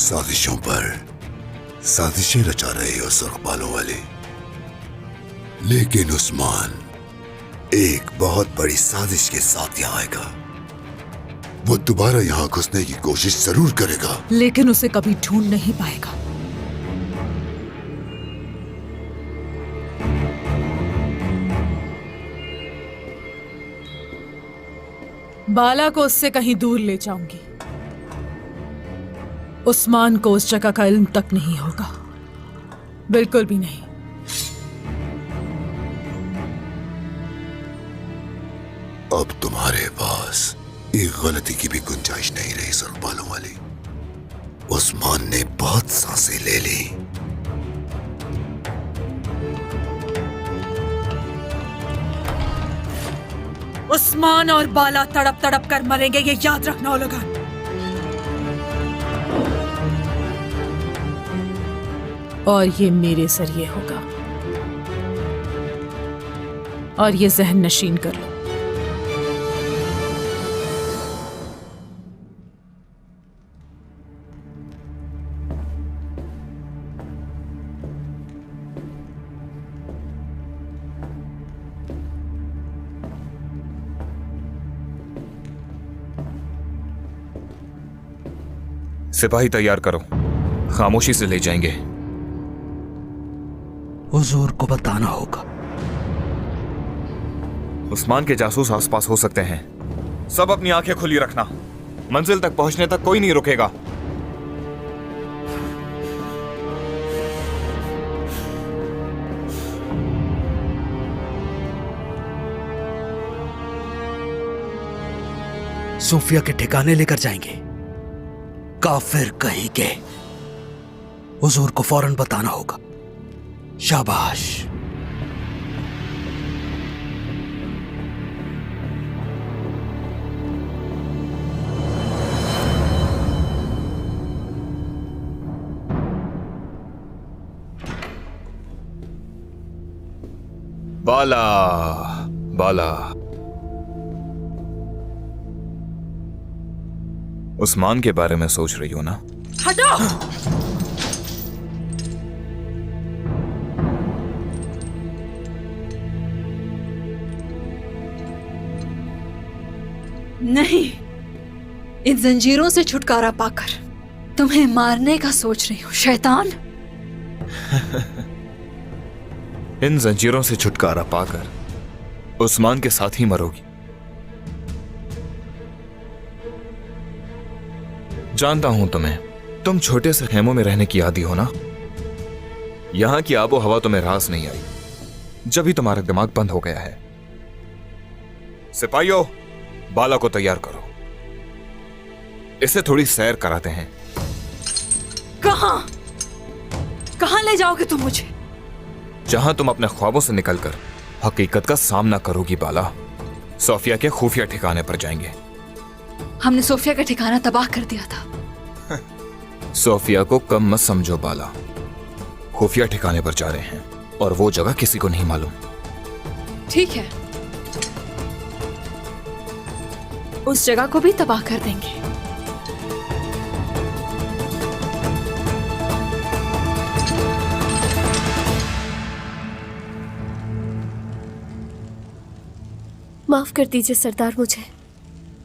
साजिशों पर साजिशें रचा रहे हो सुर्ख बालों वाले, लेकिन उस्मान एक बहुत बड़ी साजिश के साथ यहाँ आएगा। वो दोबारा यहाँ घुसने की कोशिश जरूर करेगा, लेकिन उसे कभी ढूंढ नहीं पाएगा। बाला को उससे कहीं दूर ले जाऊंगी। उस्मान को उस जगह का इल्म तक नहीं होगा, बिल्कुल भी नहीं। अब तुम्हारे पास एक गलती की भी गुंजाइश नहीं रही सुर्ख बालों वाली। उस्मान ने बहुत सांसें ले ली। उस्मान और बाला तड़प तड़प कर मरेंगे, ये याद रखना ओलगान। और ये मेरे जरिए होगा, और ये जहन नशीन कर लो। सिपाही तैयार करो, खामोशी से ले जाएंगे। हुजूर को बताना होगा। उस्मान के जासूस आसपास हो सकते हैं, सब अपनी आंखें खुली रखना। मंजिल तक पहुंचने तक कोई नहीं रुकेगा। सोफिया के ठिकाने लेकर जाएंगे। काफिर कहीं के। हुजूर को फौरन बताना होगा। शाबाश। बाला बाला, उस्मान के बारे में सोच रही हो ना? हटो! नहीं, इन जंजीरों से छुटकारा पाकर तुम्हें मारने का सोच रही हूँ, शैतान। इन जंजीरों से छुटकारा पाकर उस्मान के साथ ही मरोगी। जानता हूं तुम्हें, तुम छोटे से खेमों में रहने की आदी हो ना। यहां की आबो हवा तुम्हें रास नहीं आई, जब ही तुम्हारा दिमाग बंद हो गया है। सिपाहियों, बाला को तैयार करो, इसे थोड़ी सैर कराते हैं। कहां कहां ले जाओगे तुम मुझे? जहां तुम अपने ख्वाबों से निकलकर हकीकत का सामना करोगी बाला। सोफिया के खुफिया ठिकाने पर जाएंगे। हमने सोफिया का ठिकाना तबाह कर दिया था। सोफिया को कम मत समझो बाला, खुफिया ठिकाने पर जा रहे हैं और वो जगह किसी को नहीं मालूम। ठीक है, उस जगह को भी तबाह कर देंगे। माफ कर दीजिए सरदार, मुझे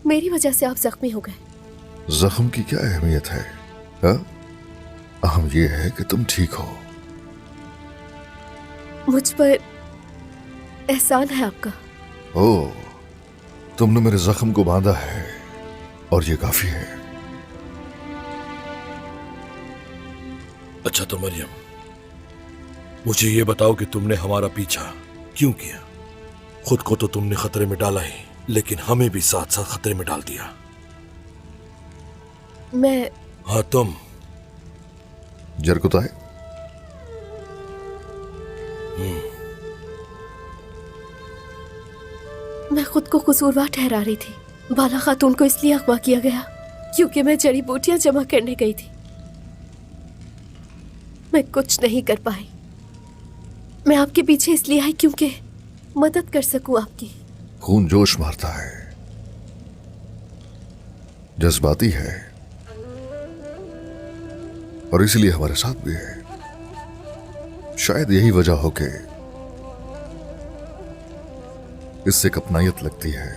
मेरी वजह से आप जख्मी हो गए। जख्म की क्या अहमियत है? अहम यह है कि तुम ठीक हो। मुझ पर एहसान है आपका। ओह, तुमने मेरे जख्म को बांधा है और ये काफी है। अच्छा तो मरियम, मुझे ये बताओ कि तुमने हमारा पीछा क्यों किया? खुद को तो तुमने खतरे में डाला ही, लेकिन हमें भी साथ साथ खतरे में डाल दिया। मैं हाँ तुम जरकुताए, मैं खुद को कसूरवार ठहरा रही थी। बाला खातून को इसलिए अगवा किया गया क्योंकि मैं जड़ी बूटियां जमा करने गई थी। मैं कुछ नहीं कर पाई। मैं आपके पीछे इसलिए आई क्योंकि मदद कर सकूं आपकी। खून जोश मारता है, जज्बाती है, और इसलिए हमारे साथ भी है। शायद यही वजह हो कि इससे एक अपनायत लगती है।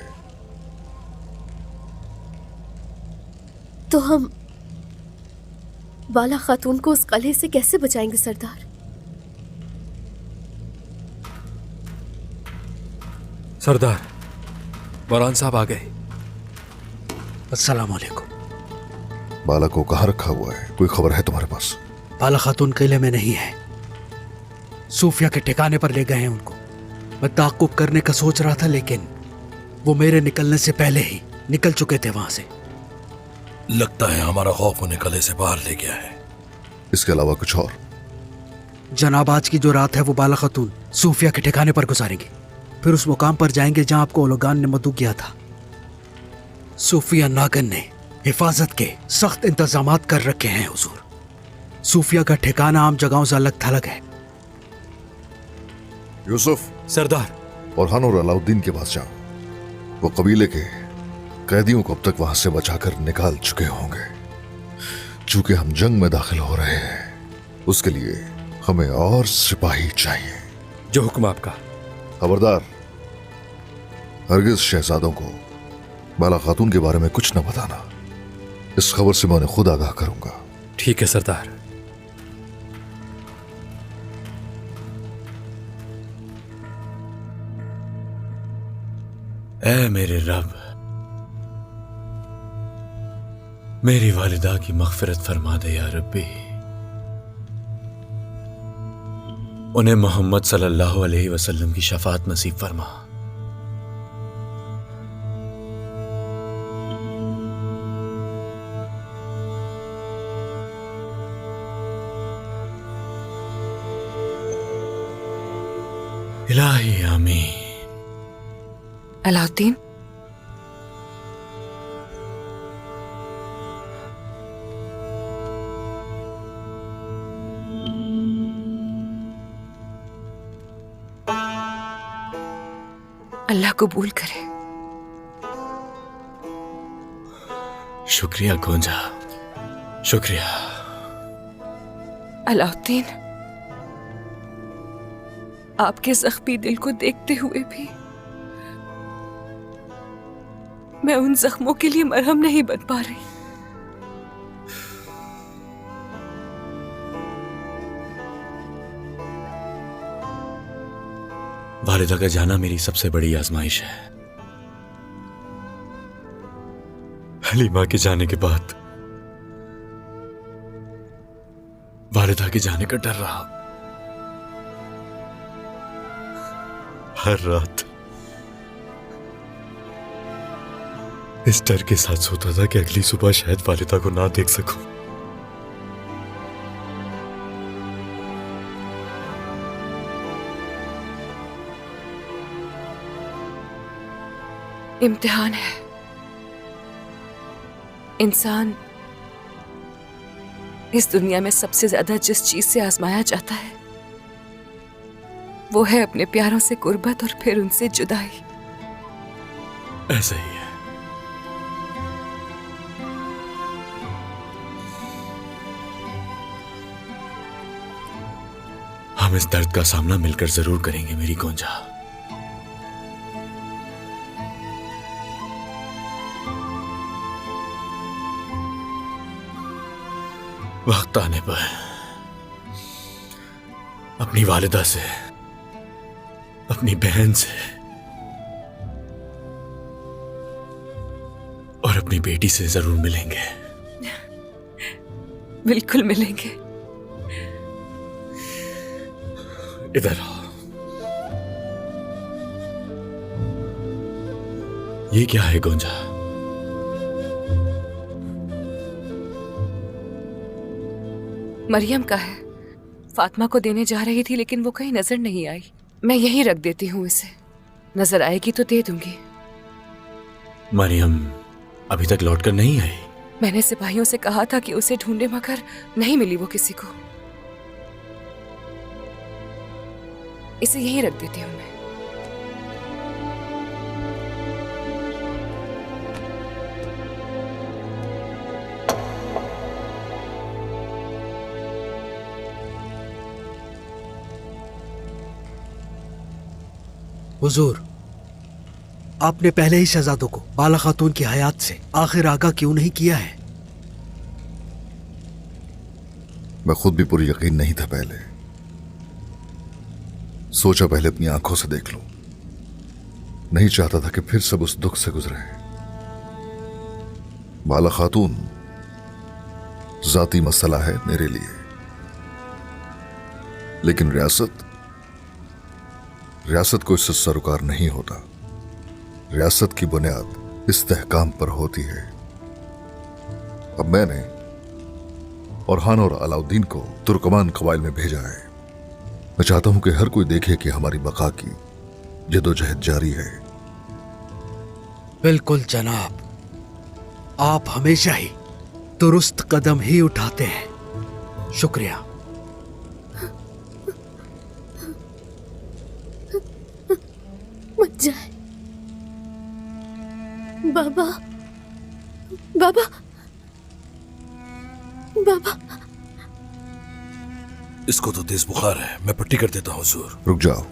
तो हम बाला खातून को उस कलह से कैसे बचाएंगे सरदार? सरदार, मौलाना साहब आ गए। अस्सलाम वालेकुम। बाला को कहाँ रखा हुआ है? कोई खबर है तुम्हारे पास? बाला खातून किले में नहीं है, सूफिया के ठिकाने पर ले गए हैं उनको। मैं ताक़ुब करने का सोच रहा था, लेकिन वो मेरे निकलने से पहले ही निकल चुके थे वहां से। लगता है हमारा खौफ उन्हें कले से बाहर ले गया है। इसके अलावा कुछ और? जनाब, आज की जो रात है वो बाला खातून सूफिया के ठिकाने पर गुजारेंगे, फिर उस मुकाम पर जाएंगे जहां आपको ओलोगान ने मदू किया था। सूफिया नागन ने हिफाजत के सख्त इंतजामात कर रखे हैं हुजूर। सूफिया का ठिकाना आम जगहों से अलग थलग है। यूसुफ, सरदार। और और अलाउद्दीन के पास जाओ। वो कबीले के कैदियों को अब तक वहां से बचाकर निकाल चुके होंगे। चूंकि हम जंग में दाखिल हो रहे हैं, उसके लिए हमें और सिपाही चाहिए। जो हुक्म आपका। खबरदार, हरगिज शहजादों को बाला खातून के बारे में कुछ न बताना। इस खबर से मैं उन्हें खुद आगाह करूंगा। ठीक है सरदार। ऐ मेरे रब, मेरी वालिदा की मग़फ़िरत फरमा दे या रब्बी। उन्हें मोहम्मद सल्लल्लाहु अलैहि वसल्लम की शफ़ाअत नसीब फरमा। इलाही आमीन। अलाउद्दीन, अल्लाह कबूल करे। शुक्रिया गोंजा, शुक्रिया। अलाउद्दीन, आपके जख्मी दिल को देखते हुए भी मैं उन जख्मों के लिए मरहम नहीं बन पा रही। वालिदा का जाना मेरी सबसे बड़ी आजमाइश है। हलीमा के जाने के बाद वालिदा के जाने का डर रहा। हर रात इस डर के साथ सोता था कि अगली सुबह शायद वालिदा को ना देख सकूं। इम्तिहान है। इंसान इस दुनिया में सबसे ज्यादा जिस चीज से आजमाया जाता है वो है अपने प्यारों से गुर्बत और फिर उनसे जुदाई। ऐसा ही है। हम इस दर्द का सामना मिलकर जरूर करेंगे मेरी गोंजा। वक्त आने पर अपनी वालिदा से, अपनी बहन से और अपनी बेटी से जरूर मिलेंगे। बिल्कुल मिलेंगे। इधर आओ। ये क्या है गोंजा? मरियम का है। फातिमा को देने जा रही थी लेकिन वो कहीं नजर नहीं आई। मैं यहीं रख देती हूँ इसे, नजर आएगी तो दे दूंगी। मरियम अभी तक लौटकर नहीं आई। मैंने सिपाहियों से कहा था कि उसे ढूंढे मगर नहीं मिली वो किसी को। इसे यहीं रख देती हूँ मैं। हुजूर, आपने पहले ही शहजादों को बाला खातून की हयात से आखिर आगाह क्यों नहीं किया है? मैं खुद भी पूरी यकीन नहीं था पहले। सोचा पहले अपनी आंखों से देख लूं। नहीं चाहता था कि फिर सब उस दुख से गुजरे। बाला खातून जाती मसला है मेरे लिए, लेकिन रियासत को इससे सरोकार नहीं होता। रियासत की बुनियाद इस्तेहकाम पर होती है। अब मैंने औरहान और अलाउद्दीन को तुर्कमान कबाइल में भेजा है। मैं चाहता हूं कि हर कोई देखे कि हमारी बका की जदोजहद जारी है। बिल्कुल जनाब, आप हमेशा ही दुरुस्त कदम ही उठाते हैं। शुक्रिया। मत जाए बाबा, बाबा, बाबा। इसको तो तेज बुखार है, मैं पट्टी कर देता हूँ हुजूर। रुक जाओ,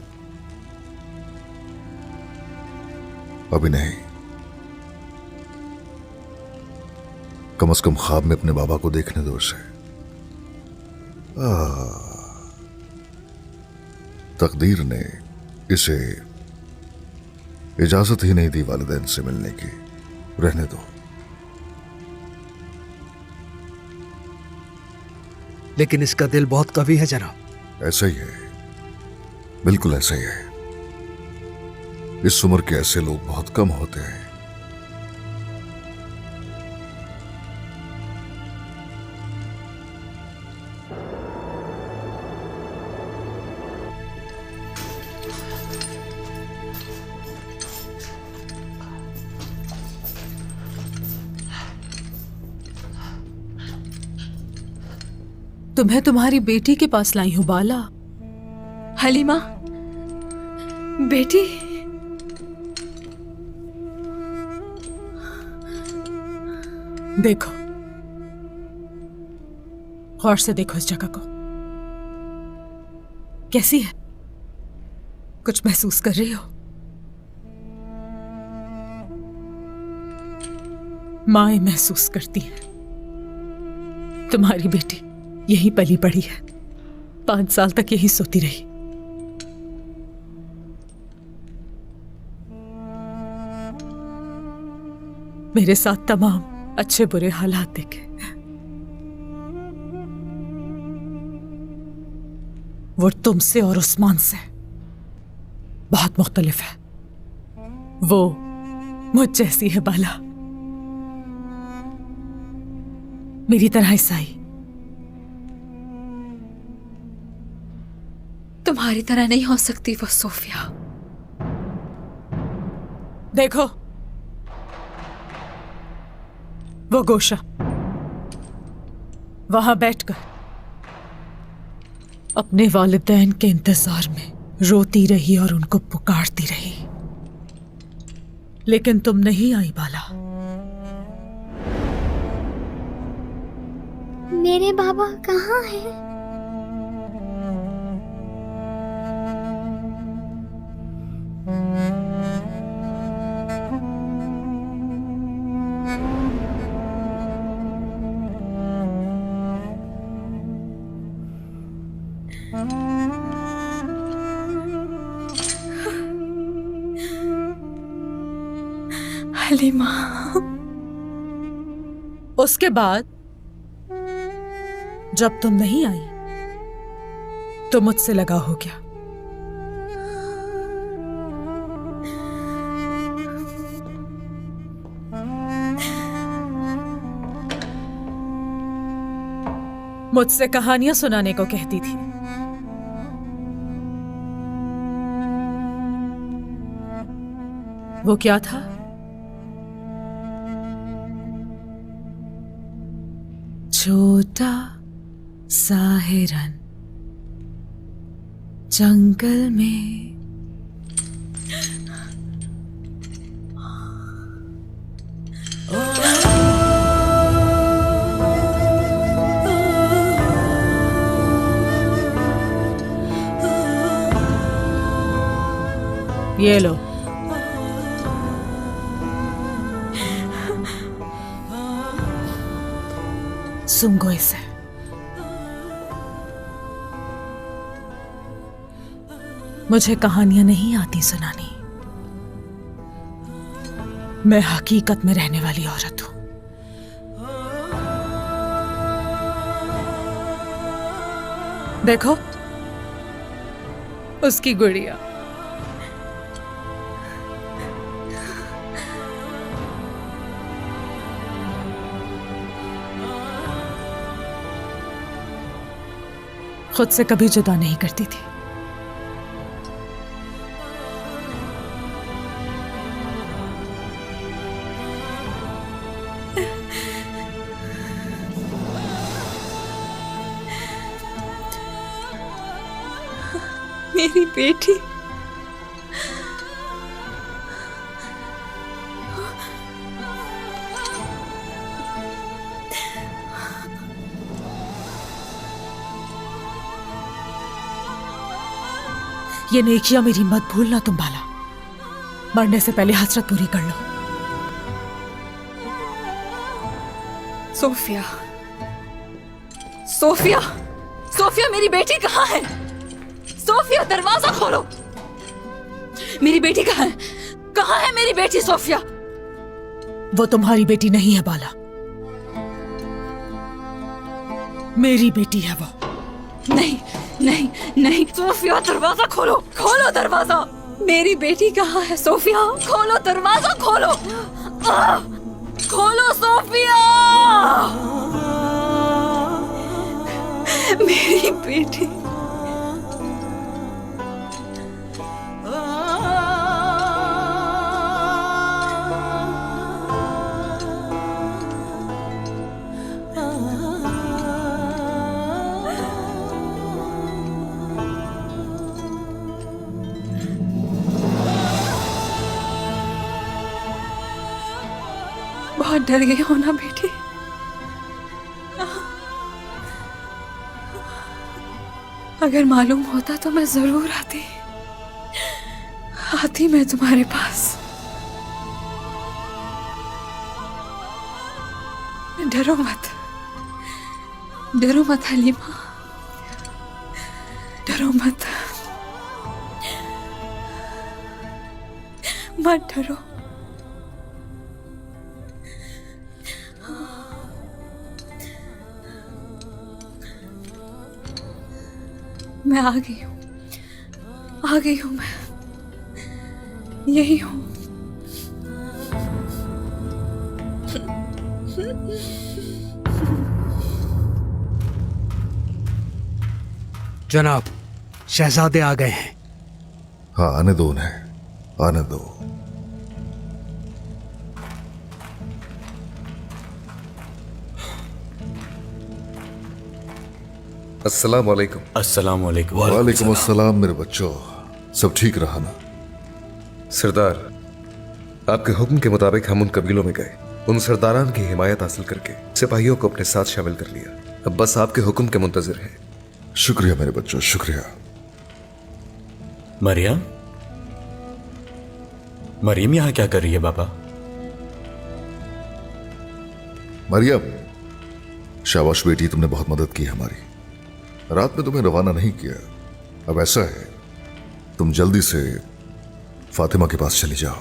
अभी नहीं। कम से कम ख्वाब में अपने बाबा को देखने दो उसे। तकदीर ने इसे इजाजत ही नहीं दी वालिदैन से मिलने की। रहने दो। लेकिन इसका दिल बहुत कवी है जनाब। ऐसा ही है, बिल्कुल ऐसा ही है। इस उम्र के ऐसे लोग बहुत कम होते हैं। तुम्हें तुम्हारी बेटी के पास लाई हूं बाला। हलीमा, बेटी। देखो, गौर से देखो इस जगह को। कैसी है? कुछ महसूस कर रही हो? माए महसूस करती है। तुम्हारी बेटी यहीं पली पड़ी है, 5 साल तक यहीं सोती रही। मेरे साथ तमाम अच्छे बुरे हालात देखे। वो तुमसे और उस्मान से बहुत मुख्तलिफ है। वो मुझ जैसी है बाला, मेरी तरह ईसाई। तुम्हारी तरह नहीं हो सकती वो सोफिया। देखो, वो गोशा वहां बैठकर अपने वालिदैन के इंतजार में रोती रही और उनको पुकारती रही, लेकिन तुम नहीं आई बाला। मेरे बाबा कहाँ हैं? हलीमा। उसके बाद जब तुम नहीं आई तो मुझसे लगा हो गया। मुझसे कहानियां सुनाने को कहती थी। वो क्या था? छोटा सा हिरन जंगल में ये लो। सूंघो इसे। मुझे कहानियां नहीं आती सुनानी। मैं हकीकत में रहने वाली औरत हूं। देखो उसकी गुड़िया। खुद से कभी जुदा नहीं करती थी। मेरी बेटी। ये नेकिया मेरी मत भूलना तुम बाला। मरने से पहले हसरत पूरी कर लो। सोफिया, सोफिया, सोफिया मेरी बेटी कहाँ है? सोफिया दरवाजा खोलो। मेरी बेटी कहाँ है? कहाँ है मेरी बेटी सोफिया? वो तुम्हारी बेटी नहीं है बाला, मेरी बेटी है वो। नहीं नहीं नहीं, सोफिया दरवाजा खोलो, खोलो दरवाजा। मेरी बेटी कहाँ है सोफिया? खोलो दरवाजा, खोलो। खोलो सोफिया। मेरी बेटी। बहुत डर गई हो ना बेटी? अगर मालूम होता तो मैं जरूर आती मैं तुम्हारे पास। डरो मत, डरो मत हलीमा, डरो मत, मत डरो। मैं आ गई हूं मैं यही हूं। जनाब, शहजादे आ गए हैं। हाँ, आने दो उन्हें, आने दो। अस्सलाम वालेकुम। अस्सलाम वालेकुम। वालेकुम अस्सलाम मेरे बच्चों, सब ठीक रहा ना? सरदार, आपके हुक्म के मुताबिक हम उन कबीलों में गए, उन सरदारान की हिमायत हासिल करके सिपाहियों को अपने साथ शामिल कर लिया। अब बस आपके हुक्म के मुंतजिर हैं। शुक्रिया मेरे बच्चों, शुक्रिया। मरियम, मरियम यहाँ क्या कर रही है बाबा? मरियम, शाबाश बेटी, तुमने बहुत मदद की हमारी। रात में तुम्हें रवाना नहीं किया। अब ऐसा है, तुम जल्दी से फातिमा के पास चली जाओ।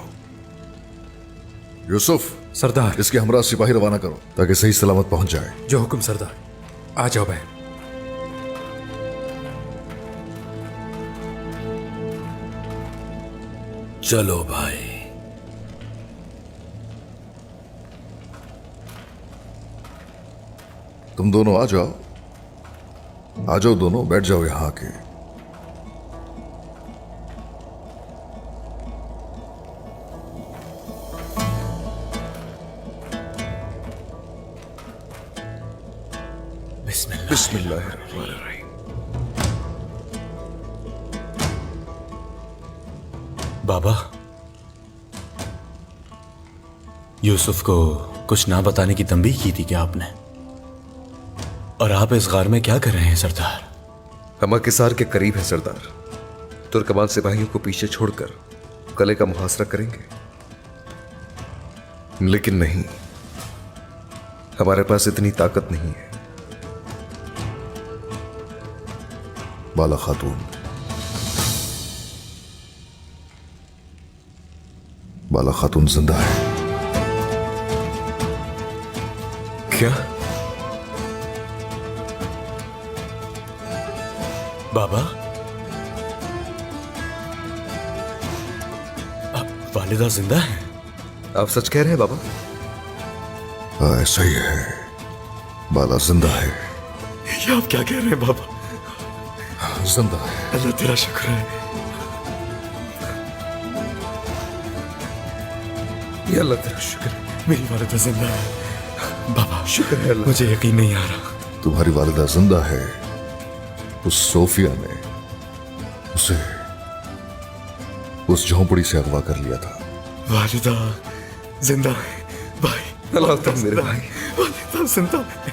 यूसुफ, सरदार। इसके हमरा सिपाही रवाना करो ताकि सही सलामत पहुंच जाए। जो हुक्म सरदार। आ जाओ बहन। चलो भाई। तुम दोनों आ जाओ, आ जाओ दोनों, बैठ जाओ यहां आके। बिस्मिल्लाहिर्रहमानिर्रहीम। बाबा, यूसुफ को कुछ ना बताने की तंबीह की थी क्या आपने? और आप इस गार में क्या कर रहे हैं सरदार? हम किसार के करीब है सरदार। तुर्कमान सिपाहियों को पीछे छोड़कर कले का मुहासरा करेंगे, लेकिन नहीं, हमारे पास इतनी ताकत नहीं है। बाला खातून, बाला खातून जिंदा है। क्या? बाबा, वालिदा जिंदा है? आप सच कह रहे हैं बाबा? ऐसा ही है, बाला जिंदा है। ये आप क्या कह रहे हैं बाबा? जिंदा है। अल्लाह तेरा शुक्र है। या अल्लाह तेरा शुक्र है, मेरी वालिदा जिंदा है। बाबा शुक्र है अल्लाह। मुझे यकीन नहीं आ रहा। तुम्हारी वालिदा जिंदा है। उस सोफिया ने उसे उस झोंपड़ी से अगवा कर लिया था। वालिदा जिंदा है भाई। अल्लाह तो मेरे भाई, वालिदा जिंदा है।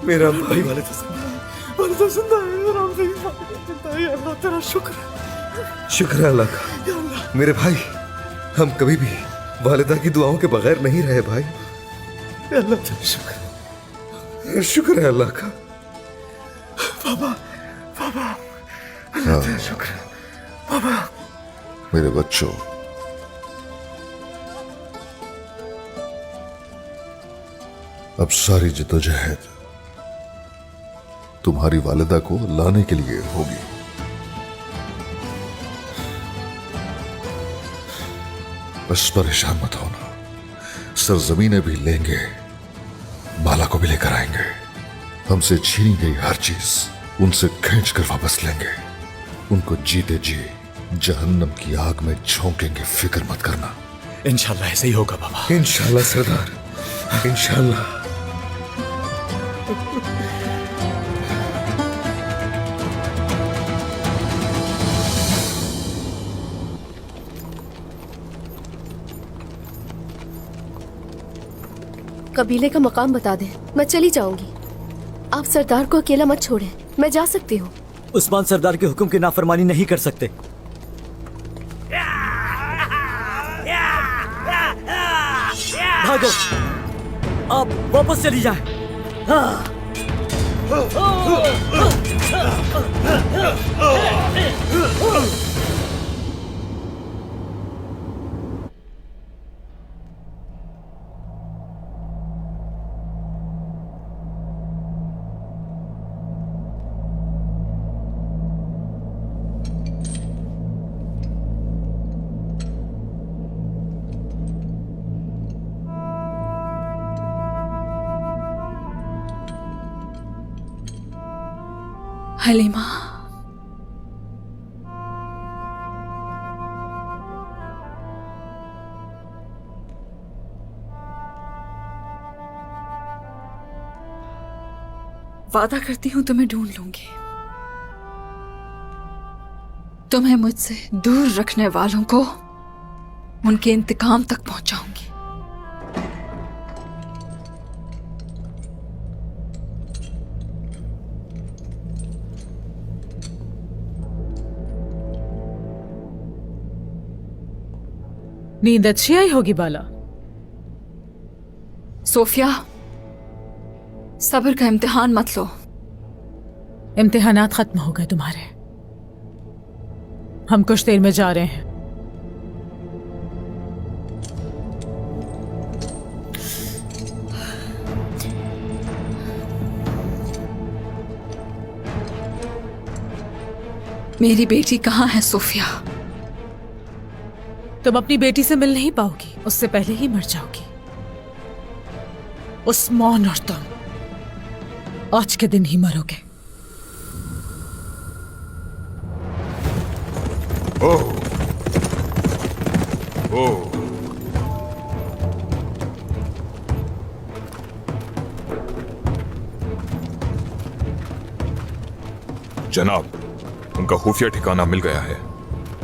मेरा भाई। वालिदा जिंदा है। वालिदा जिंदा है। राम भाई, वालिदा जिंदा है। अल्लाह तेरा शुक्र है। शुक्र है अल्लाह का। या अल्लाह। मेरे भाई, हम कभी भी वालिदा की दुआओं के बगैर नहीं रहे भाई। या अल्लाह तेरा शुक्र है। शुक्र है अल्लाह का। बाबा, बाबा, हाँ, तेरा शुक्र है। बाबा, मेरे बच्चों, अब सारी जिद्दोजहद तुम्हारी वालिदा को लाने के लिए होगी। बस परेशान मत होना, सरजमीनें भी लेंगे, बाला को भी लेकर आएंगे। हमसे छीनी गई हर चीज उनसे खींच कर वापस लेंगे। उनको जीते जी जहन्नम की आग में झोंकेंगे, फिक्र मत करना। इंशाल्लाह ऐसे ही होगा बाबा। इंशाल्लाह सरदार, इंशाल्लाह। कबीले का मकाम बता दें, मैं चली जाऊंगी। आप सरदार को अकेला मत छोड़ें, मैं जा सकती हूँ। उस्मान सरदार के हुक्म की नाफरमानी नहीं कर सकते। भागो, आप वापस चली जाएं। हलीमा, वादा करती हूं तुम्हें ढूंढ लूंगी। तुम्हें मुझसे दूर रखने वालों को उनके इंतकाम तक पहुंचाऊंगी। नींद अच्छी आई होगी बाला। सोफिया, सब्र का इम्तिहान मत लो। इम्तिहानात खत्म हो गए तुम्हारे। हम कुछ देर में जा रहे हैं। मेरी बेटी कहाँ है सोफिया? तुम अपनी बेटी से मिल नहीं पाओगी, उससे पहले ही मर जाओगी। उस्मान और तुम आज के दिन ही मरोगे। ओह, ओह, जनाब, उनका खुफिया ठिकाना मिल गया है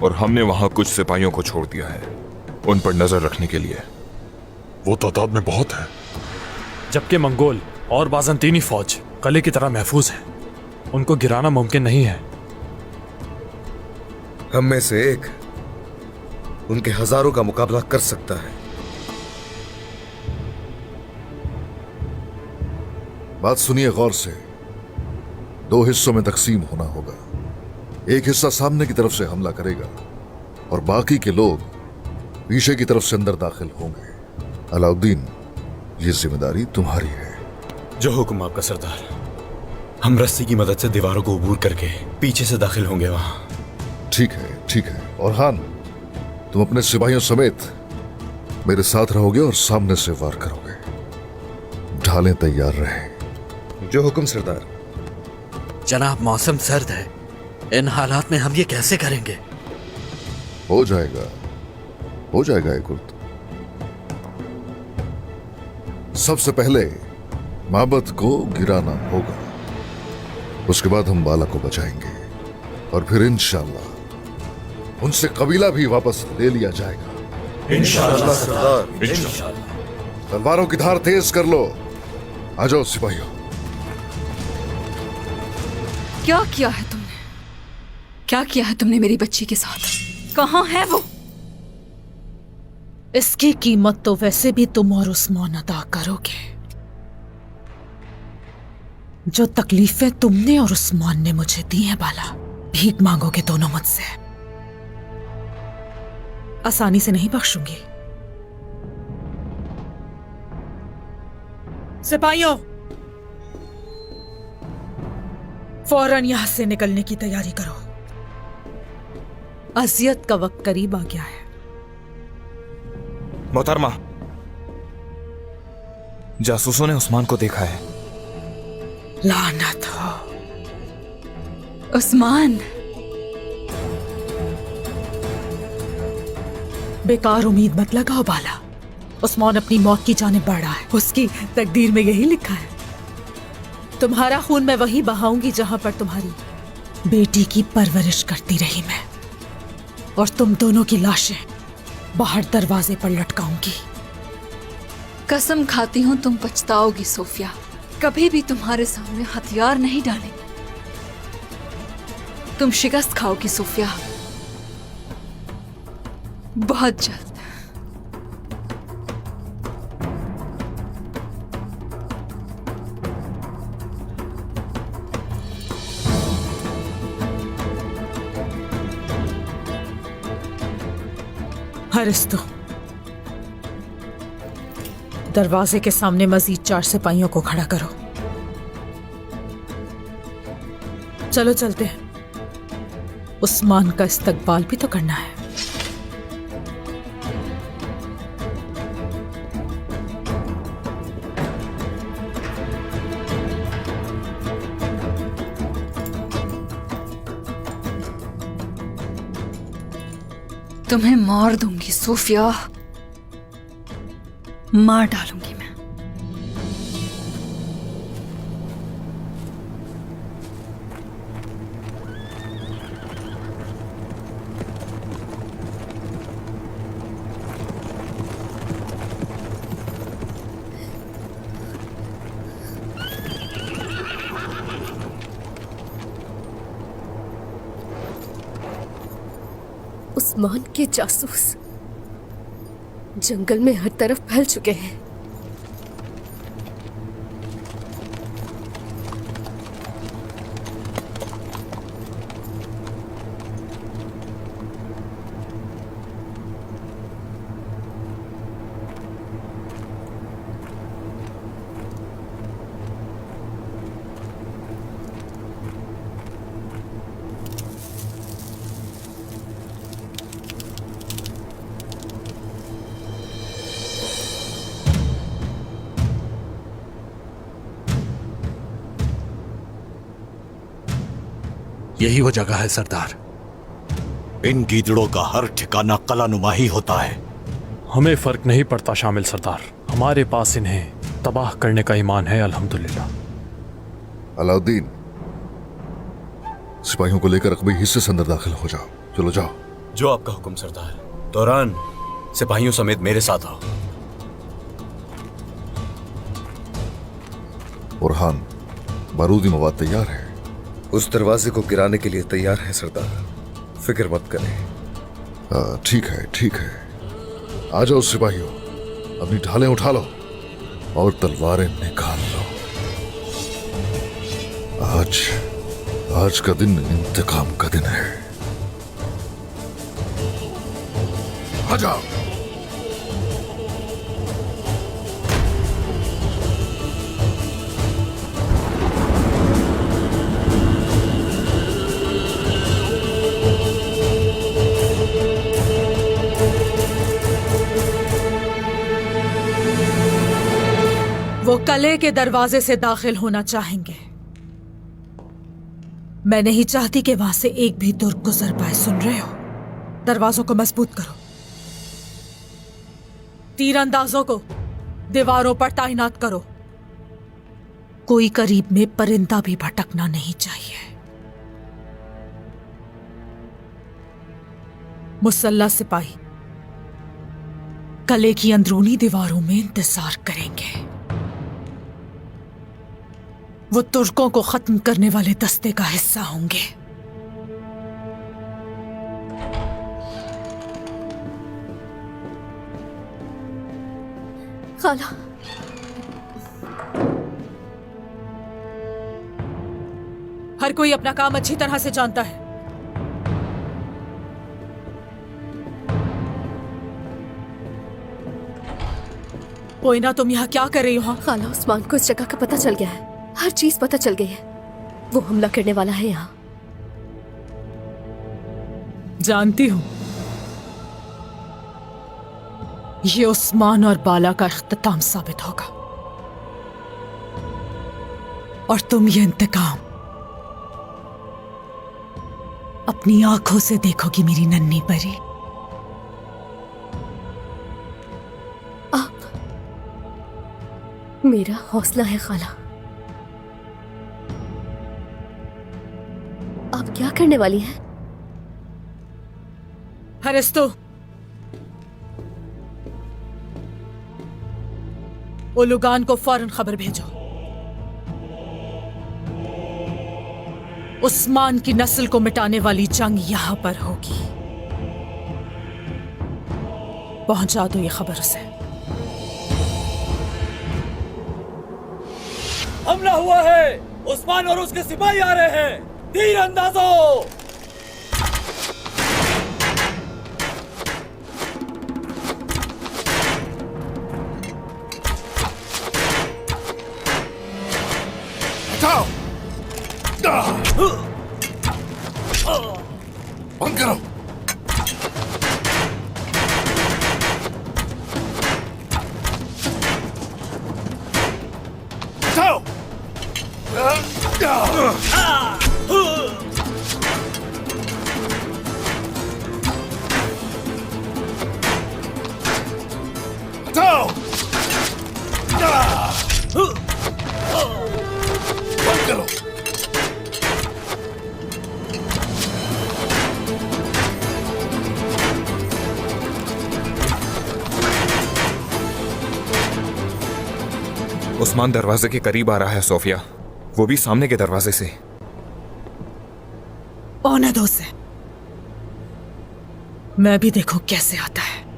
और हमने वहां कुछ सिपाहियों को छोड़ दिया है उन पर नजर रखने के लिए। वो तादाद में बहुत है। जबकि मंगोल और बाज़ंतीनी फौज कले की तरह महफूज है, उनको गिराना मुमकिन नहीं है। हम में से एक उनके हजारों का मुकाबला कर सकता है। बात सुनिए गौर से। 2 हिस्सों में तकसीम होना होगा। एक हिस्सा सामने की तरफ से हमला करेगा और बाकी के लोग पीछे की तरफ से अंदर दाखिल होंगे। अलाउद्दीन, ये जिम्मेदारी तुम्हारी है। जो हुक्म आपका सरदार। हम रस्सी की मदद से दीवारों को अबूर करके पीछे से दाखिल होंगे वहां। ठीक है, ठीक है। और हान, तुम अपने सिपाहियों समेत मेरे साथ रहोगे और सामने से वार करोगे। ढालें तैयार रहे। जो हुक्म सरदार। जनाब, मौसम सर्द है। इन हालात में हम ये कैसे करेंगे? हो जाएगा, हो जाएगा एक उर्द। सबसे पहले माबद को गिराना होगा, उसके बाद हम बाला को बचाएंगे और फिर इंशाअल्लाह उनसे कबीला भी वापस ले लिया जाएगा। इंशाअल्लाह सरदार, इंशाअल्लाह। तलवारों की धार तेज कर लो। आ जाओ सिपाहियों। क्या किया है तुमने? क्या किया है तुमने मेरी बच्ची के साथ? कहाँ है वो? इसकी कीमत तो वैसे भी तुम और उस्मान अदा करोगे। जो तकलीफें तुमने और उस्मान ने मुझे दी हैं बाला, भीख मांगोगे दोनों मुझसे। आसानी से नहीं बख्शूंगी। सिपाहियों, फौरन यहां से निकलने की तैयारी करो। अजियत का वक्त करीब आ गया है। मोहतरमा, जासूसों ने उस्मान को देखा है। लानत हो। उस्मान, बेकार उम्मीद मत लगाओ बाला। उस्मान अपनी मौत की जानिब बढ़ रहा है। उसकी तकदीर में यही लिखा है। तुम्हारा खून मैं वहीं बहाऊंगी जहां पर तुम्हारी बेटी की परवरिश करती रही मैं, और तुम दोनों की लाशें बाहर दरवाजे पर लटकाऊंगी। कसम खाती हूँ तुम पछताओगी सोफिया। कभी भी तुम्हारे सामने हथियार नहीं डालेंगे। तुम शिकस्त खाओगी सोफिया, बहुत जल्द। हरिस्तु, दरवाजे के सामने मजीद 4 सिपाहियों को खड़ा करो। चलो चलते हैं। उस्मान का इस्तकबाल भी तो करना है। तुम्हें मार दूंगी सोफिया, मार डालूंगी मैं। उस्मान के जासूस जंगल में हर तरफ फैल चुके हैं। यही वो जगह है सरदार। इन गीदड़ों का हर ठिकाना कलानुमा ही होता है। हमें फर्क नहीं पड़ता शामिल सरदार। हमारे पास इन्हें तबाह करने का ईमान है अल्हम्दुलिल्लाह। अलाउद्दीन, सिपाहियों को लेकर अकबी हिस्से से अंदर दाखिल हो जाओ। चलो जाओ। जो आपका हुक्म सरदार। तोरान, सिपाहियों समेत मेरे साथ आओ। बुरहान, बारूदी मवाद तैयार है। उस दरवाजे को गिराने के लिए तैयार है सरदार, फिक्र मत करें। ठीक है ठीक है, आ जाओ सिपाहियों, अपनी ढालें उठा लो और तलवारें निकाल लो। आज का दिन इंतकाम का दिन है। आ जाओ। वो कले के दरवाजे से दाखिल होना चाहेंगे। मैं नहीं चाहती कि वहां से एक भी दुर्ग गुजर पाए, सुन रहे हो? दरवाजों को मजबूत करो, तीरंदाजों को दीवारों पर तैनात करो, कोई करीब में परिंदा भी भटकना नहीं चाहिए। मुसल्ला सिपाही कले की अंदरूनी दीवारों में इंतजार करेंगे। वो तुर्कों को खत्म करने वाले दस्ते का हिस्सा होंगे। खाला, हर कोई अपना काम अच्छी तरह से जानता है। कोई ना, तुम यहाँ क्या कर रही हो? खाला, उस्मान को इस जगह का पता चल गया है, हर चीज पता चल गई है। वो हमला करने वाला है यहाँ। जानती हूं, ये उस्मान और बाला का इख्तिताम साबित होगा और तुम ये इंतकाम अपनी आंखों से देखोगी मेरी नन्ही परी। आप मेरा हौसला है खाला। आप क्या करने वाली हैं? हरिस्तु, उलुगान को फौरन खबर भेजो। उस्मान की नस्ल को मिटाने वाली जंग यहां पर होगी। पहुंचा दो ये खबर उसे। हमला हुआ है, उस्मान और उसके सिपाही आ रहे हैं, तीरंदाजों! बंद करो। उस्मान दरवाजे के करीब आ रहा है सोफिया, वो भी सामने के दरवाजे से। आने दो उसे, मैं भी देखूं कैसे आता है।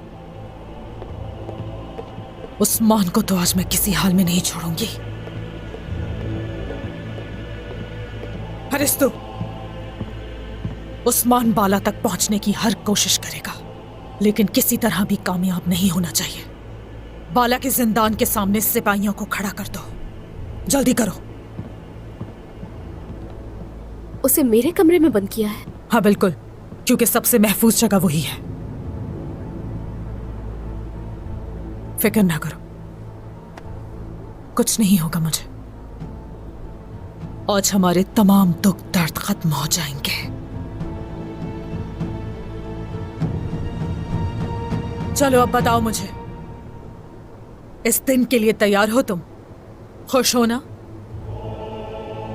उस्मान को तो आज मैं किसी हाल में नहीं छोड़ूंगी। हरिस्तु, उस्मान बाला तक पहुंचने की हर कोशिश करेगा, लेकिन किसी तरह भी कामयाब नहीं होना चाहिए। बाला के जिंदान के सामने सिपाहियों को खड़ा कर दो, जल्दी करो। उसे मेरे कमरे में बंद किया है? हाँ बिल्कुल, क्योंकि सबसे महफूज जगह वही है। फिक्र ना करो, कुछ नहीं होगा मुझे। आज हमारे तमाम दुख दर्द खत्म हो जाएंगे। चलो अब बताओ मुझे, इस दिन के लिए तैयार हो तुम? खुश हो ना?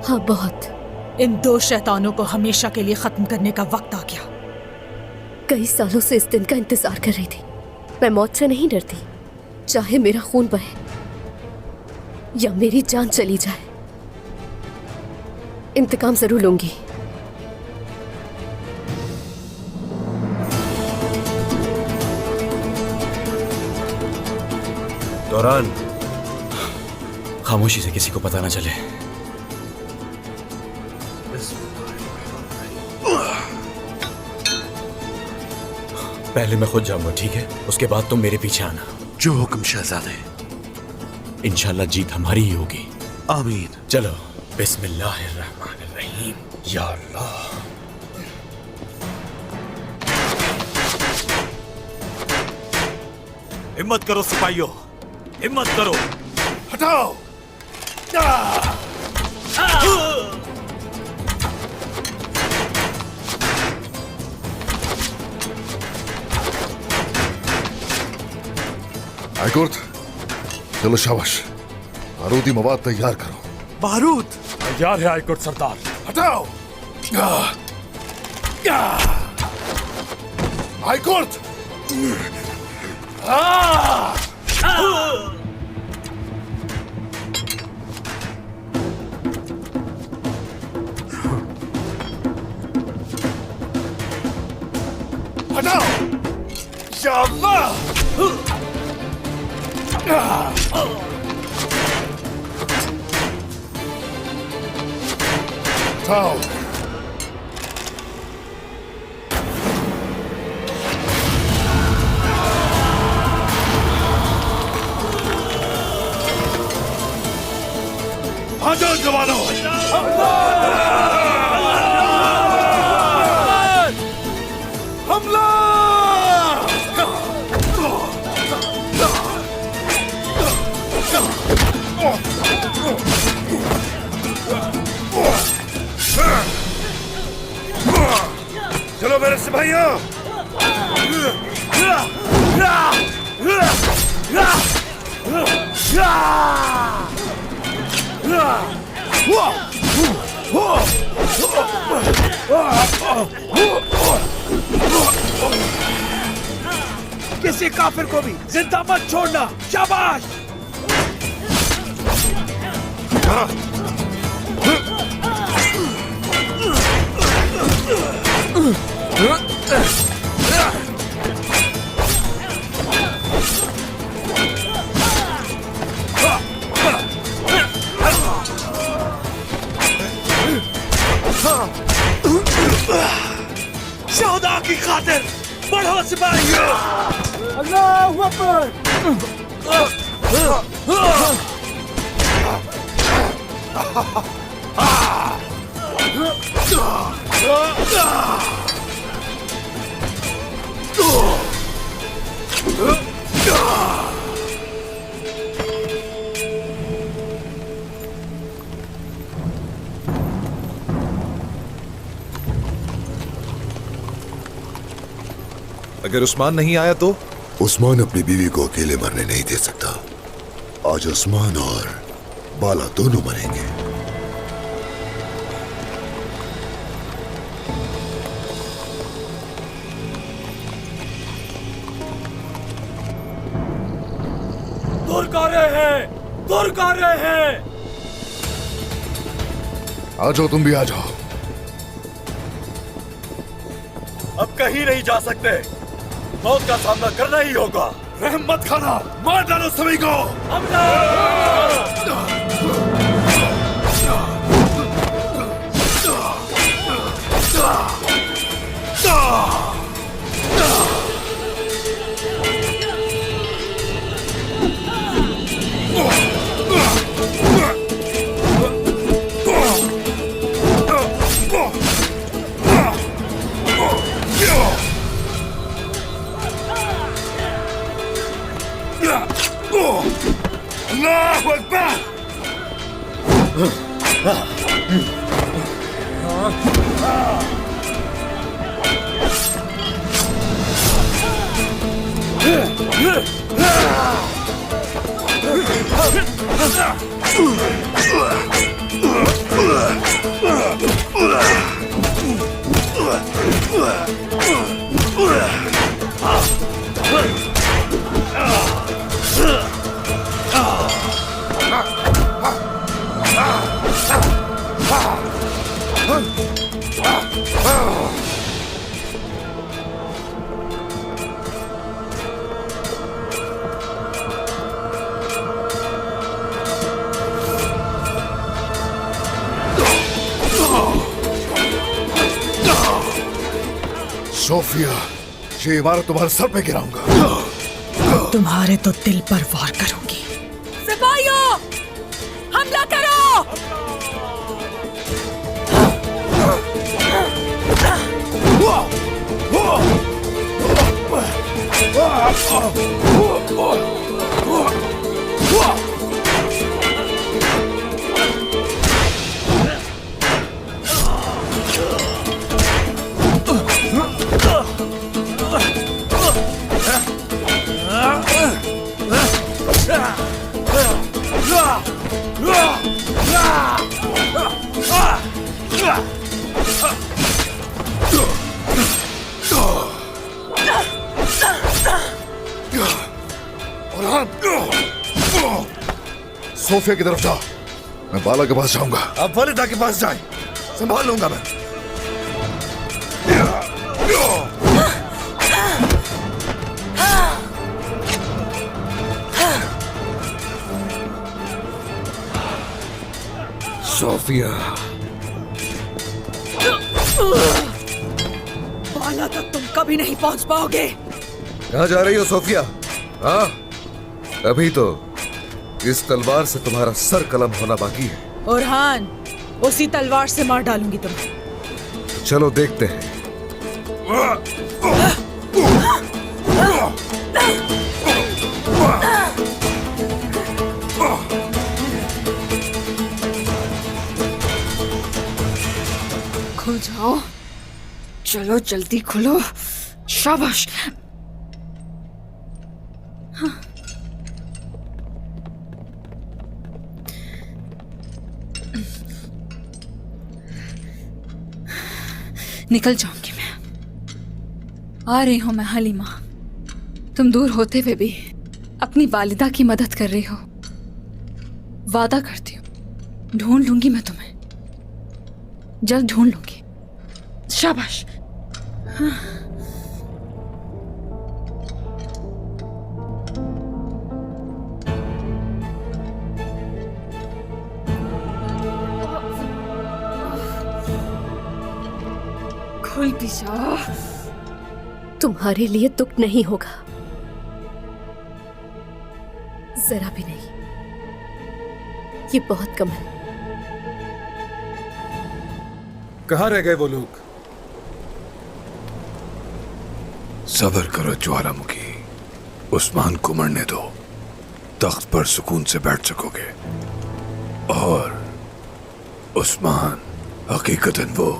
हाँ बहुत। इन दो शैतानों को हमेशा के लिए खत्म करने का वक्त आ गया। कई सालों से इस दिन का इंतजार कर रही थी। मैं मौत से नहीं डरती, चाहे मेरा खून बहे या मेरी जान चली जाए, इंतकाम जरूर लूंगी। दौरान खामोशी से किसी को पता ना चले। पहले मैं खुद जाऊंगा, ठीक है? उसके बाद तुम मेरे पीछे आना। जो हुक्म शहजादे। इंशाल्लाह जीत हमारी ही होगी। आमीन। चलो, बिस्मिल्लाहिर्रहमानिर्रहीम। या अल्लाह। हिम्मत करो सिपाहियों, हिम्मत करो। हटाओ। हाईकोर्ट, चलो शाबाश, बारूदी मवाद तैयार करो। बारूद तैयार है हाईकोर्ट सरदार। हटाओ। हाईकोर्ट। हटाओ। शाबाश। हटाओ। आ जाओ जवानों। हमला। चलो मेरे सिपाहियों। किसी काफिर को भी जिंदा मत छोड़ना। शाबाश। शोहदा की खातिर बढ़ो सिपाहियों। अल्लाहू अकबर। अगर उस्मान नहीं आया तो? उस्मान अपनी बीवी को अकेले मरने नहीं दे सकता। आज उस्मान और बाला दोनों मरेंगे। दूर कर रहे हैं, दूर कर रहे हैं। आ जाओ, तुम भी आ जाओ। अब कहीं नहीं जा सकते, मौत का सामना करना ही होगा। रहम मत खाना, मार डालो सभी को। अल्लाहू अकबर। सोफिया, ये इमारत तुम्हारे सर पे गिराऊंगा। तुम्हारे तो दिल पर वार करूंगी। सिपाहियों, हमला करो! सोफिया की तरफ जाओ, मैं बाला के पास जाऊंगा। आप वालिदा के पास जाएं, संभाल लूंगा मैं। सोफिया, बाला तक तुम कभी नहीं पहुंच पाओगे। कहाँ जा रही हो सोफिया? हाँ, अभी तो इस तलवार से तुम्हारा सर कलम होना बाकी है। ओरहान, उसी तलवार से मार डालूंगी तुम्हें। चलो देखते हैं। खुल जाओ, चलो जल्दी खुलो। शाबाश। निकल जाऊंगी मैं। आ रही हूं मैं हलीमा। तुम दूर होते हुए भी अपनी वालिदा की मदद कर रही हो। वादा करती हूं, ढूंढ लूंगी मैं तुम्हें, जल्द ढूंढ लूंगी। शाबाश। हाँ। खुल भी जाओ। तुम्हारे लिए दुख नहीं होगा, जरा भी नहीं। ये बहुत कम है। कहाँ रह गए वो लोग? सब्र करो ज्वालामुखी, उस्मान को मरने दो, तख्त पर सुकून से बैठ सकोगे। और उस्मान हकीकतन वो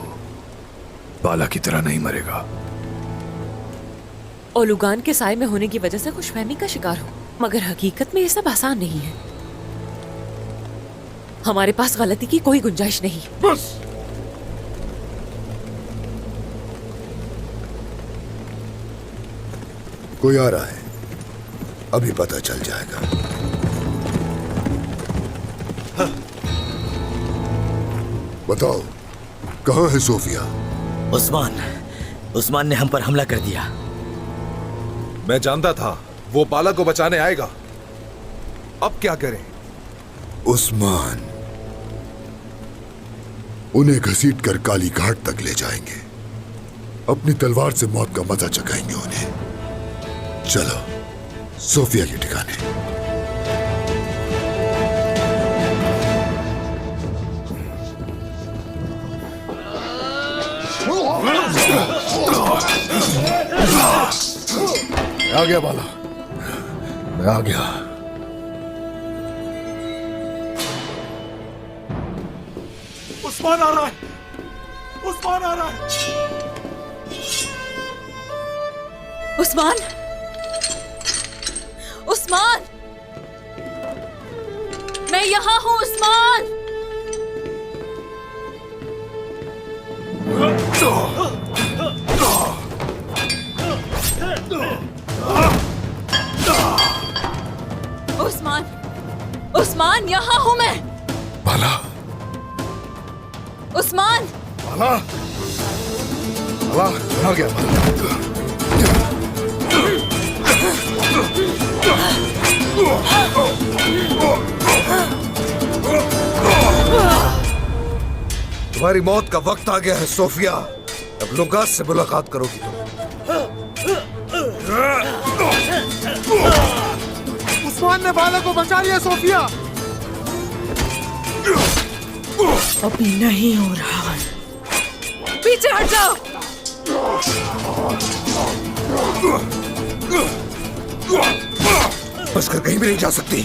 बाला की तरह नहीं मरेगा। ओलुगान के साए में होने की वजह से खुशफहमी का शिकार हो, मगर हकीकत में ये सब आसान नहीं है। हमारे पास गलती की कोई गुंजाइश नहीं। बस कोई आ रहा है, अभी पता चल जाएगा। बताओ, कहाँ है सोफिया? उस्मान ने हम पर हमला कर दिया। मैं जानता था वो बाला को बचाने आएगा। अब क्या करें? उस्मान उन्हें घसीट कर काली घाट तक ले जाएंगे, अपनी तलवार से मौत का मजा चखाएंगे उन्हें। चलो सोफिया के ठिकाने। आ गया बाला, मैं आ गया। उस्मान आ रहा है, उस्मान आ रहा है। उस्मान, उस्मान, मैं यहाँ हूँ उस्मान। उस्मान, उस्मान, यहाँ हूँ मैं। बाला, उस्मान, बाला, बाला, आ गया बाला। तुम्हारी मौत का वक्त आ गया है सोफिया। अब लुकास से मुलाकात करोगी तुम। अपने बालक को बचा लिया सोफिया। अभी नहीं हो रहा। पीछे हट जाओ। बस कर कहीं भी नहीं जा सकती।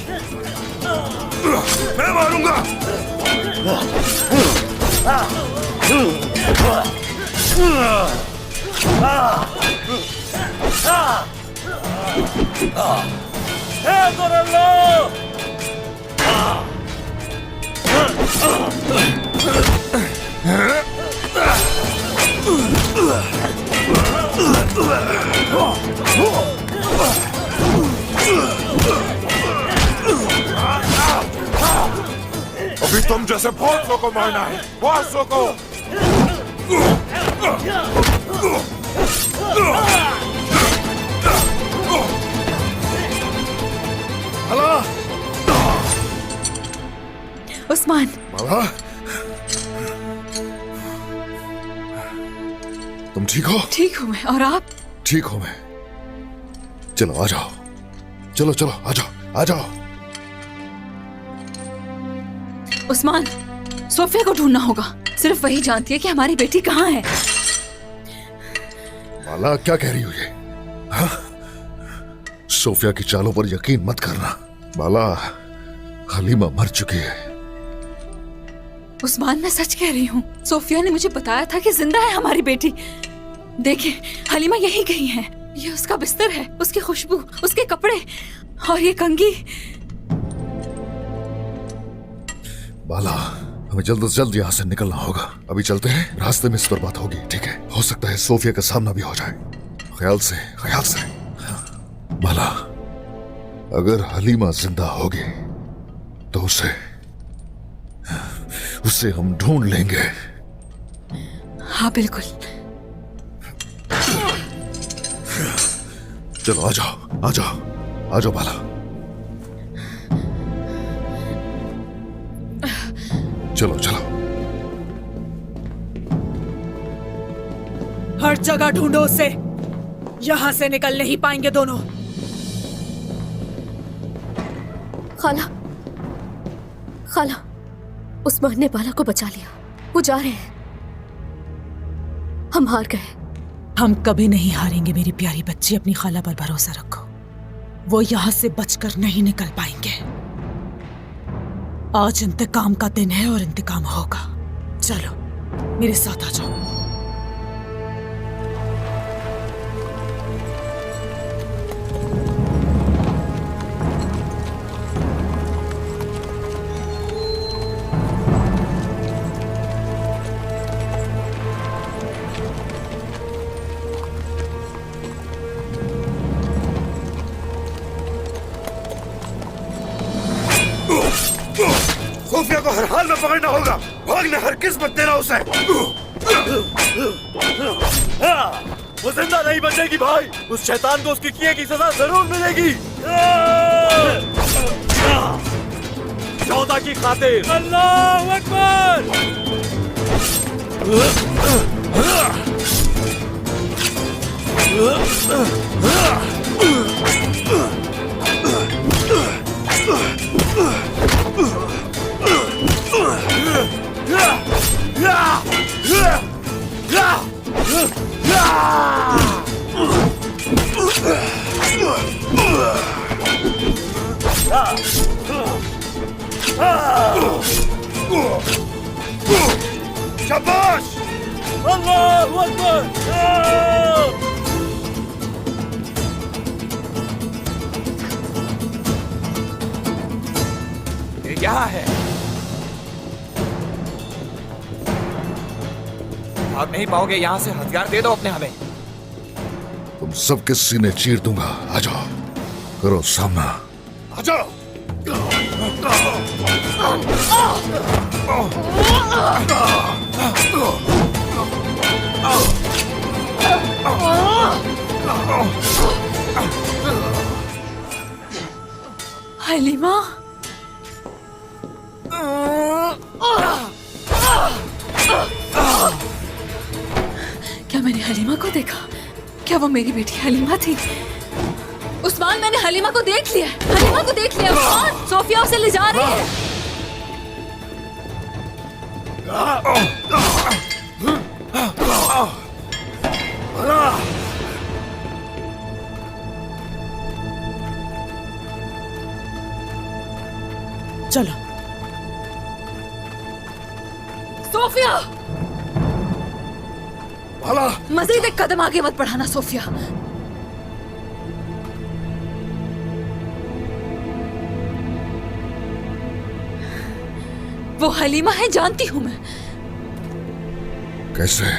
मैं मारूंगा। अभी तुम जैसे बहुत सौ को मारना है, बहुत सौ को। माला, उस्मान। माला, तुम ठीक हो? ठीक हूँ मैं, और आप? ठीक हो मैं। चलो आ जाओ, चलो चलो आ जाओ, आ जाओ। उस्मान, सोफिया को ढूंढना होगा। सिर्फ वही जानती है कि हमारी बेटी कहाँ है। माला क्या कह रही हो ये? हाँ? सोफिया की चालों पर यकीन मत करना। माला, हलीमा मर चुकी है। उस्मान, मैं सच कह रही हूँ। सोफिया ने मुझे बताया था कि जिंदा है हमारी बेटी। देखिए, हलीमा यही गई है। ये उसका बिस्तर है, उसकी खुशबू, उसके कपड़े और ये कंघी। बाला, हमें जल्द से जल्द यहाँ से निकलना होगा। अभी चलते हैं, रास्ते में इस पर बात होगी, ठीक है? हो सकता है सोफिया का सामना भी हो जाए। ख्याल से, ख्याल से। बाला, अगर हलीमा जिंदा होगी तो उसे हम ढूंढ लेंगे। हाँ बिल्कुल। चलो आ जाओ, आ जाओ, आ जाओ बाला। चलो चलो। हर जगह ढूंढो उसे। यहां से निकल नहीं पाएंगे दोनों। खाला, खाला, उस्मान ने बाला को बचा लिया। वो जा रहे हैं। हम हार गए। हम कभी नहीं हारेंगे मेरी प्यारी बच्ची। अपनी खाला पर भरोसा रखो। वो यहां से बचकर नहीं निकल पाएंगे। आज इंतकाम का दिन है और इंतकाम होगा। चलो मेरे साथ आ जाओ। सोफिया को हर हाल में पकड़ना होगा। भागने हर किस्मत देना उसे। वो जिंदा नहीं बचेगी भाई। उस शैतान को उसके किए की सजा जरूर मिलेगी। 14 की खातिर। अल्लाह अकबर। शाबाश! अल्लाहू अकबर! ये क्या है? भाग नहीं पाओगे यहाँ से। हथियार दे दो अपने हमें। तुम सबके सीने चीर दूंगा। आ जाओ, करो सामना। आ जाओ। हलीमा, क्या मैंने हलीमा को देखा? क्या वो मेरी बेटी हलीमा थी? उस्मान, मैंने हलीमा को देख लिया। हलीमा को देख लिया उस्मान। सोफिया उसे ले जा रही है। चलो। सोफिया, बाला, मजीद एक कदम आगे मत बढ़ाना सोफिया। वो हलीमा है, जानती हूं मैं। कैसे?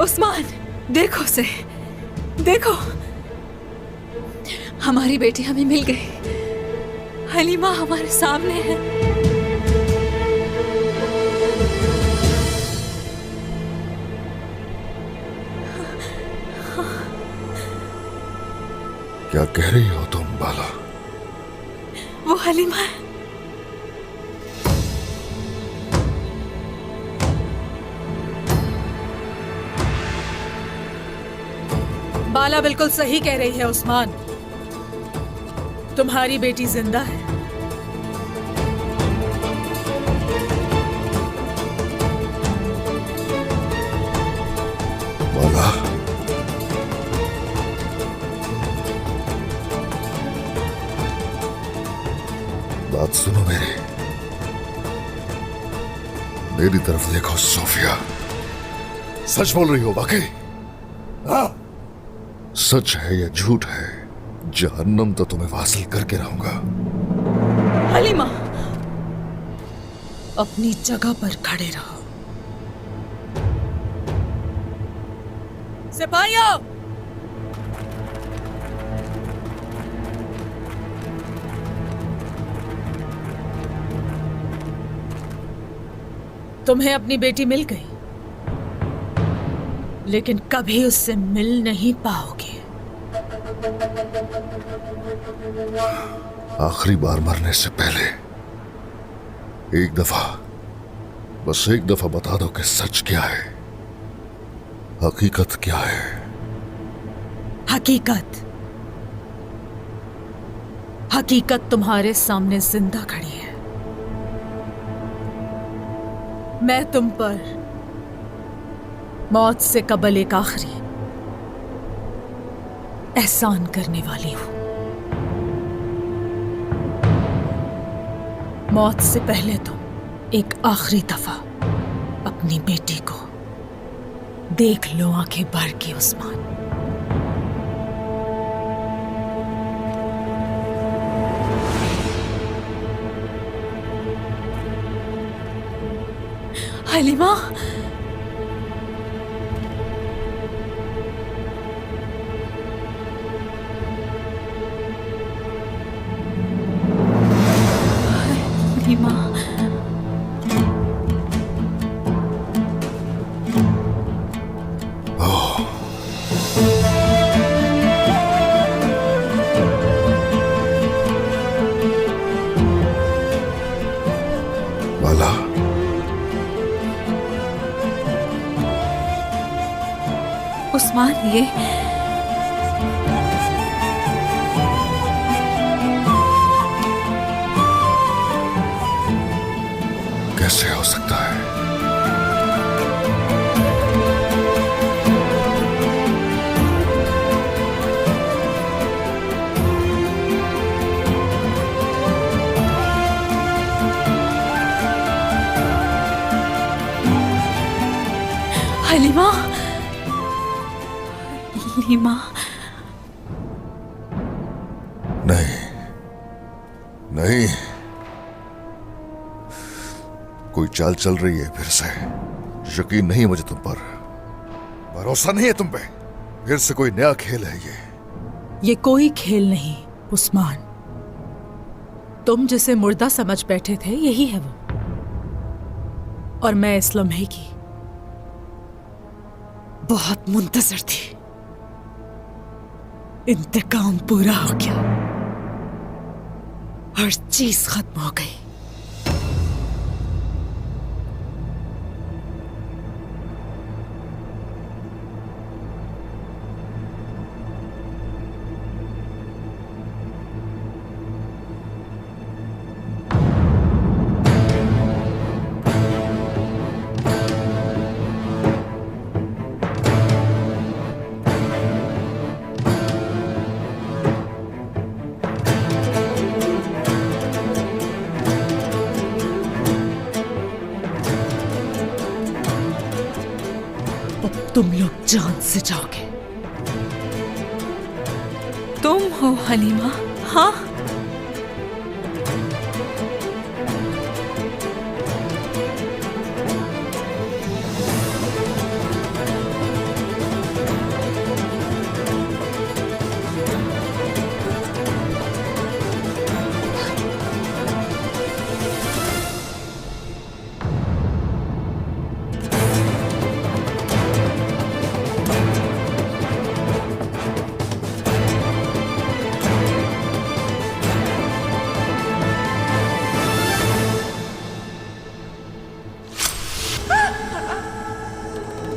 उस्मान, देखो उसे, देखो। हमारी बेटी हमें मिल गई। हलीमा हमारे सामने है। क्या कह रही हो तुम बाला? वो हलीमा है। बाला बिल्कुल सही कह रही है उस्मान। तुम्हारी बेटी जिंदा है। बाला, बात सुनो मेरी तरफ देखो सोफिया। सच बोल रही हो वाकई? हाँ? सच है या झूठ है? जहन्नम तो तुम्हें हासिल करके रहूंगा। हलीमा, अपनी जगह पर खड़े रहो। सिपाहियों, तुम्हें अपनी बेटी मिल गई, लेकिन कभी उससे मिल नहीं पाओगे। आखिरी बार मरने से पहले एक दफा, बस एक दफा बता दो कि सच क्या है, हकीकत क्या है? हकीकत, हकीकत तुम्हारे सामने जिंदा खड़ी है। मैं तुम पर मौत से कबल एक आखिरी एहसान करने वाली हूं। मौत से पहले तुम एक आखिरी दफा अपनी बेटी को देख लो आंखें भर के उस्मान। हलीमा, हलीमा, बाला, उस्मान, ये कैसे हो सकता है? हलीमा, हलीमा, नहीं, नहीं, कोई चाल चल रही है फिर से। यकीन नहीं है मुझे तुम पर, भरोसा नहीं है तुम पे। फिर से कोई नया खेल है ये कोई खेल नहीं उस्मान। तुम जिसे मुर्दा समझ बैठे थे यही है वो, और मैं इस लम्हे की बहुत मुंतजर थी। इंतकाम पूरा हो गया, हर चीज खत्म हो गई। अब तुम लोग जान से जाओगे। तुम हो हलीमा? हाँ,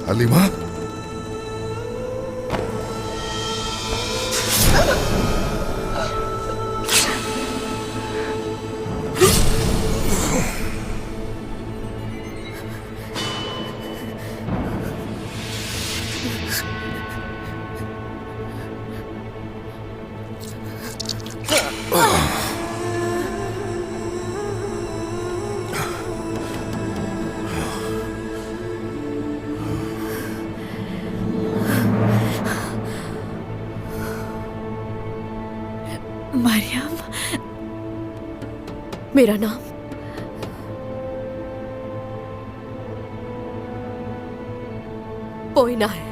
हलीमा, मरियम। मेरा नाम पोइना है।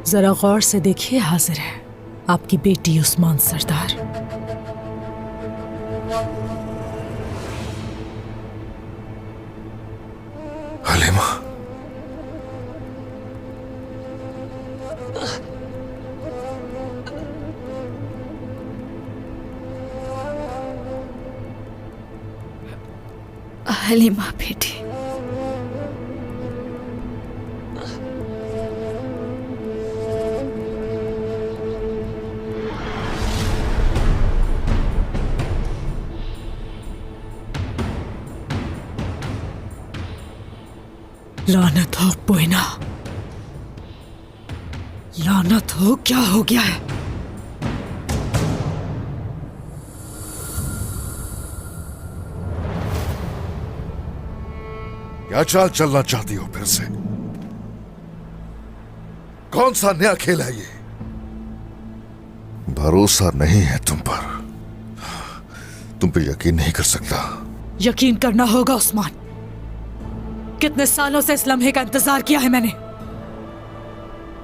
जरा गौर से देखिए, हाजिर है आपकी बेटी उस्मान सरदार। हलीमा, हलीमा बेटी, लानत हो पोइना, लानत हो। क्या हो गया है? क्या चाल चलना चाहती हो फिर से? कौन सा नया खेल है ये? भरोसा नहीं है तुम पर, तुम पे यकीन नहीं कर सकता। यकीन करना होगा उस्मान। कितने सालों से इस लम्हे का इंतजार किया है मैंने।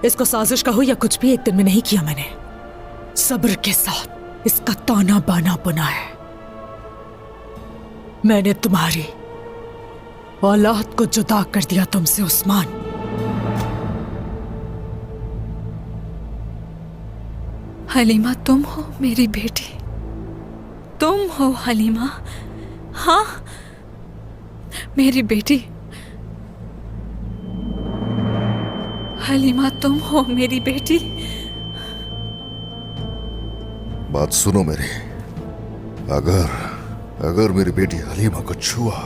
इसको साजिश कहो या कुछ भी, एक दिन में नहीं किया मैंने। सब्र के साथ इसका ताना बाना बुना है। मैंने तुम्हारी औलाद को जुदा कर दिया तुमसे उस्मान। हलीमा तुम हो मेरी बेटी, तुम हो हलीमा। हाँ, मेरी बेटी हलीमा, तुम हो मेरी बेटी। बात सुनो मेरी, अगर मेरी बेटी हलीमा को छुआ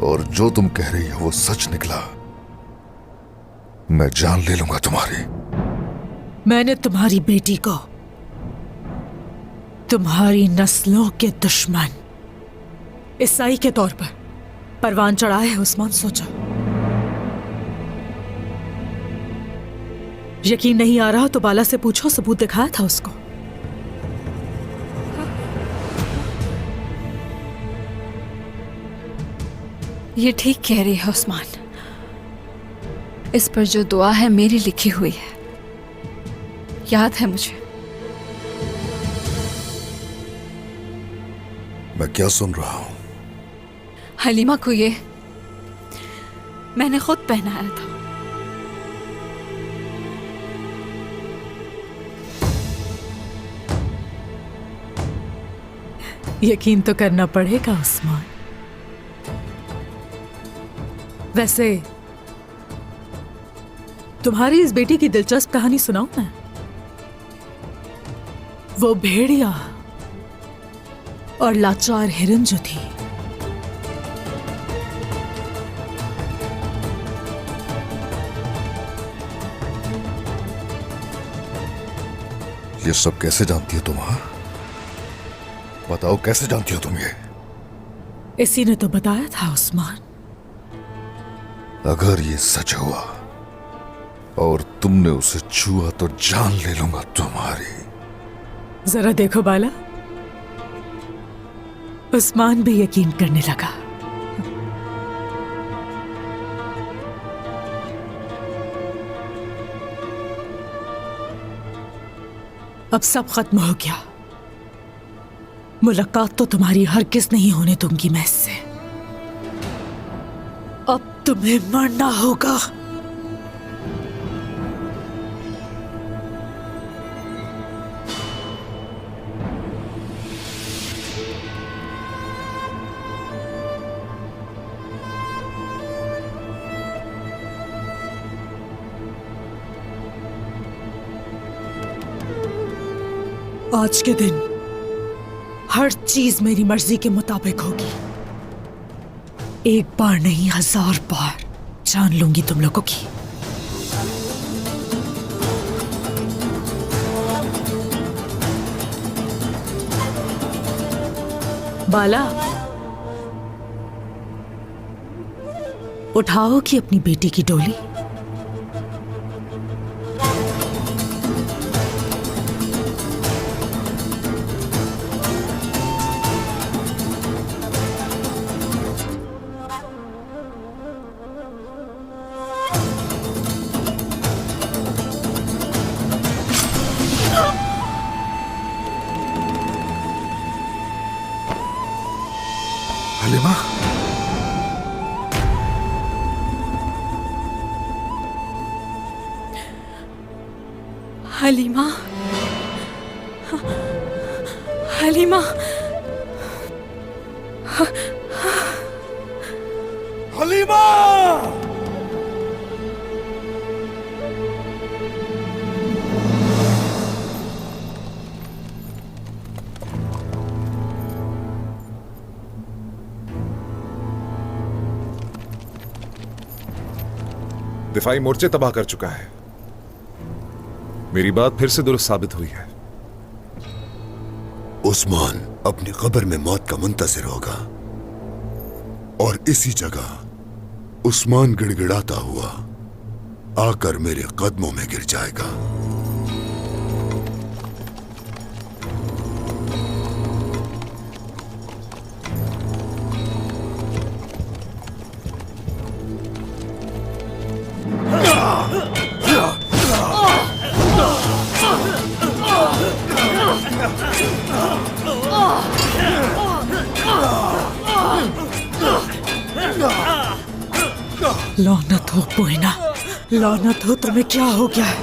और जो तुम कह रही हो वो सच निकला, मैं जान ले लूंगा तुम्हारी। मैंने तुम्हारी बेटी को तुम्हारी नस्लों के दुश्मन ईसाई के तौर पर परवान चढ़ाया है उस्मान। सोचो, यकीन नहीं आ रहा तो बाला से पूछो, सबूत दिखाया था उसको। ये ठीक कह रही है उस्मान। इस पर जो दुआ है मेरी लिखी हुई है, याद है मुझे। मैं क्या सुन रहा हूं? हलीमा को ये मैंने खुद पहनाया था। यकीन तो करना पड़ेगा उस्मान। वैसे तुम्हारी इस बेटी की दिलचस्प कहानी सुनाऊं मैं? वो भेड़िया और लाचार हिरन जो थी, ये सब कैसे जानती हो तुम? हाँ, बताओ कैसे जानती हो तुम ये? इसी ने तो बताया था उस्मान। अगर ये सच हुआ और तुमने उसे छुआ तो जान ले लूंगा तुम्हारी। जरा देखो बाला, उस्मान भी यकीन करने लगा। अब सब खत्म हो गया। मुलाकात तो तुम्हारी हरगिज़ नहीं होने दूंगी मैं इससे। अब तुम्हें मरना होगा। आज के दिन हर चीज मेरी मर्जी के मुताबिक होगी। एक बार नहीं 1000 बार जान लूंगी तुम लोगों की। बाला, उठाओ कि अपनी बेटी की डोली। हलीमा, हलीमा, हलीमा, हलीमा! दिफाई मोर्चे तबाह कर चुका है। मेरी बात फिर से दुरुस्त साबित हुई है। उस्मान अपनी कब्र में मौत का मुंतजिर होगा और इसी जगह उस्मान गिड़गिड़ाता हुआ आकर मेरे कदमों में गिर जाएगा। लौनत हो पोइना, लौनत हो तुम्हें। क्या हो गया है?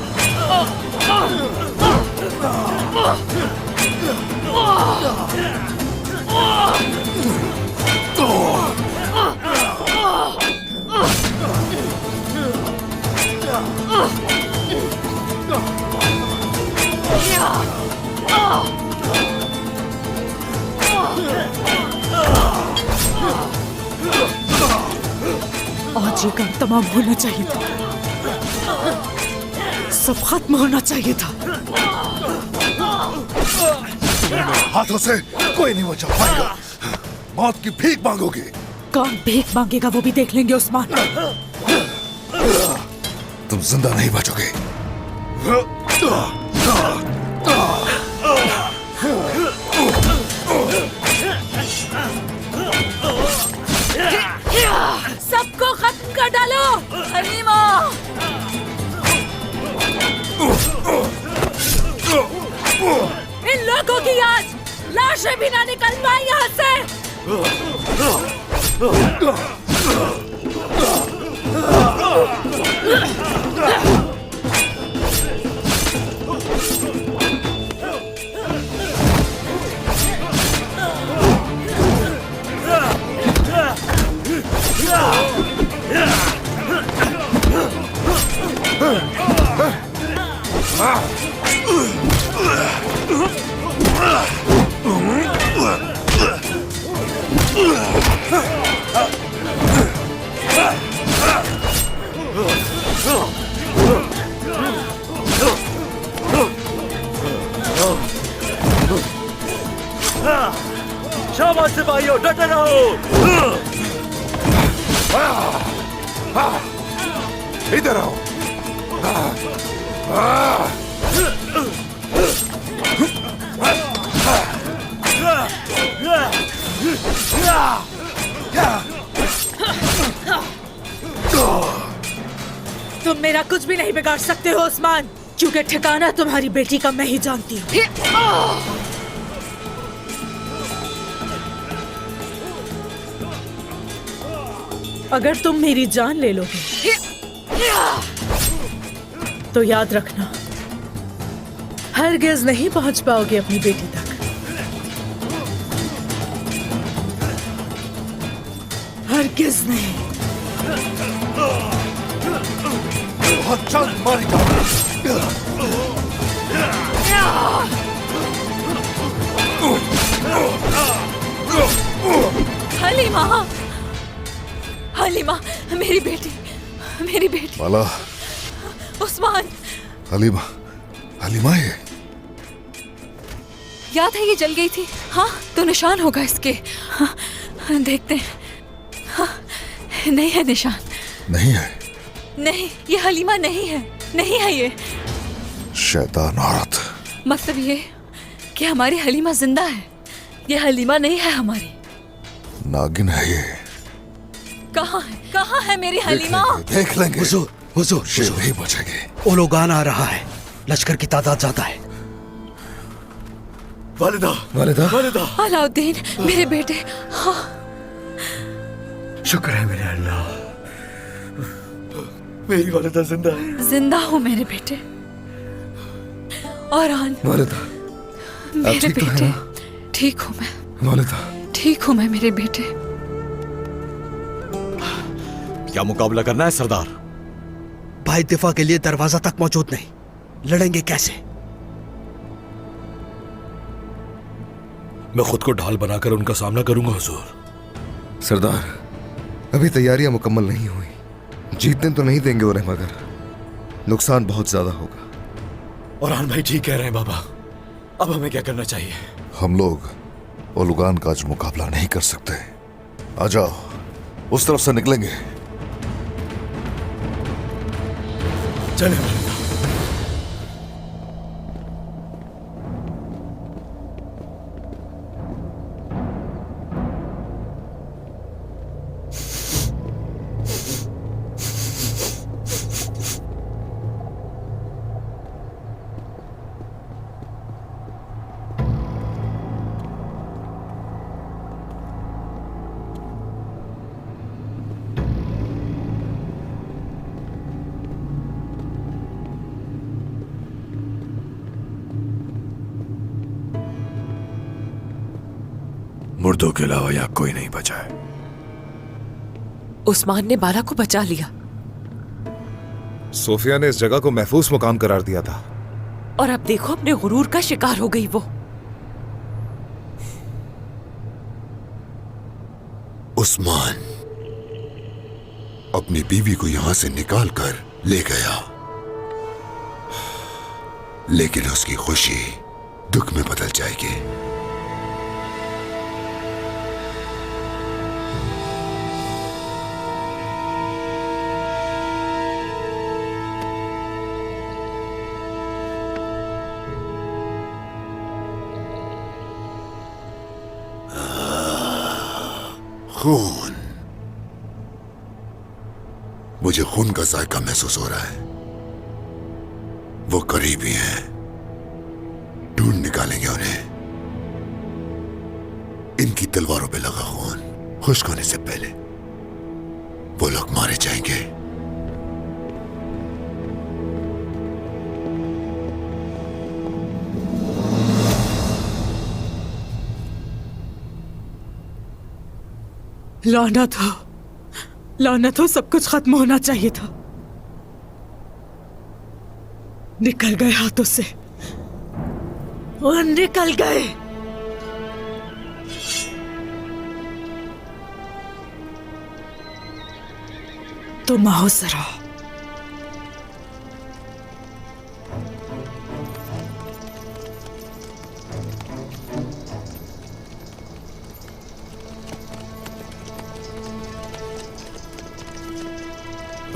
आज ये काम तमाम होना चाहिए था। सब खत्म होना चाहिए था। हाथों से कोई नहीं बचा पाएगा। मौत की भीख मांगोगे। कौन भीख मांगेगा वो भी देख लेंगे उस्मान। तुम जिंदा नहीं बचोगे। सबको खत्म कर डालो। हलीमा, इन लोगों की आज लाशें भी ना निकल पाए यहाँ से। शाबाश सिपाहियों, डटे रहो। इधर आओ। तुम मेरा कुछ भी नहीं बिगाड़ सकते हो उस्मान, क्योंकि ठिकाना तुम्हारी बेटी का मैं ही जानती हूँ। अगर तुम मेरी जान ले लोगे तो याद रखना, हरगिज़ नहीं पहुंच पाओगे अपनी बेटी तक। हरगिज़ नहीं। बहुत जल्द मारेगा। हलीमा, हलीमा, मेरी बेटी, मेरी बेटी। माला। उस्मान। हलीमा, हलीमा ये याद है ये जल गई थी? हाँ, तो निशान होगा इसके। हाँ, देखते हैं। हाँ, नहीं है निशान। नहीं है। नहीं, ये हलीमा नहीं है, नहीं है ये। शैतान औरत। मतलब ये कि हमारी हलीमा जिंदा है, ये हलीमा नहीं है हमारी। नागिन है ये। कहाँ है, कहाँ है मेरी हलीमा? देख लेंगे। हुजूर, हुजूर, शेर नहीं बचेंगे। ओलोगान आ रहा है, लश्कर की तादाद ज्यादा है। वालिदा, वालिदा, वालिदा। अलाउद्दीन, मेरे बेटे। हाँ, शुक्र है मेरे अल्लाह, मेरी वालिदा जिंदा है। जिंदा हूँ मेरे बेटे। और आन, वालिदा, मेरे ठीक तो है बेटे। ना? ठीक हूँ मैं, वालिदा, ठीक हूँ मैं मेरे बेटे। क्या मुकाबला करना है सरदार? भाई दिफा के लिए दरवाजा तक मौजूद नहीं, लड़ेंगे कैसे? मैं खुद को ढाल बनाकर उनका सामना करूंगा हुजूर। सरदार, अभी तैयारियां मुकम्मल नहीं हुई। जीतने तो नहीं देंगे उन्हें, मगर नुकसान बहुत ज्यादा होगा। और भाई ठीक कह रहे हैं बाबा। अब हमें क्या करना चाहिए? हम लोग ओलुगान का आज मुकाबला नहीं कर सकते। आ जाओ, उस तरफ से निकलेंगे। चले। मुर्दों के अलावा यहाँ कोई नहीं बचा है। उस्मान ने बाला को बचा लिया। सोफिया ने इस जगह को महफूज मुकाम करार दिया था, और अब देखो अपने गुरूर का शिकार हो गई वो। उस्मान अपनी बीवी को यहां से निकाल कर ले गया, लेकिन उसकी खुशी दुख में बदल जाएगी। खून, मुझे खून का जायका महसूस हो रहा है। वो करीब ही हैं, ढूंढ निकालेंगे उन्हें। इनकी तलवारों पे लगा खून खुश्क होने से पहले वो लोग मारे जाएंगे। लानत हो, सब कुछ खत्म होना चाहिए था। निकल गए हाथों से, और निकल गए। तो माहौस रहो।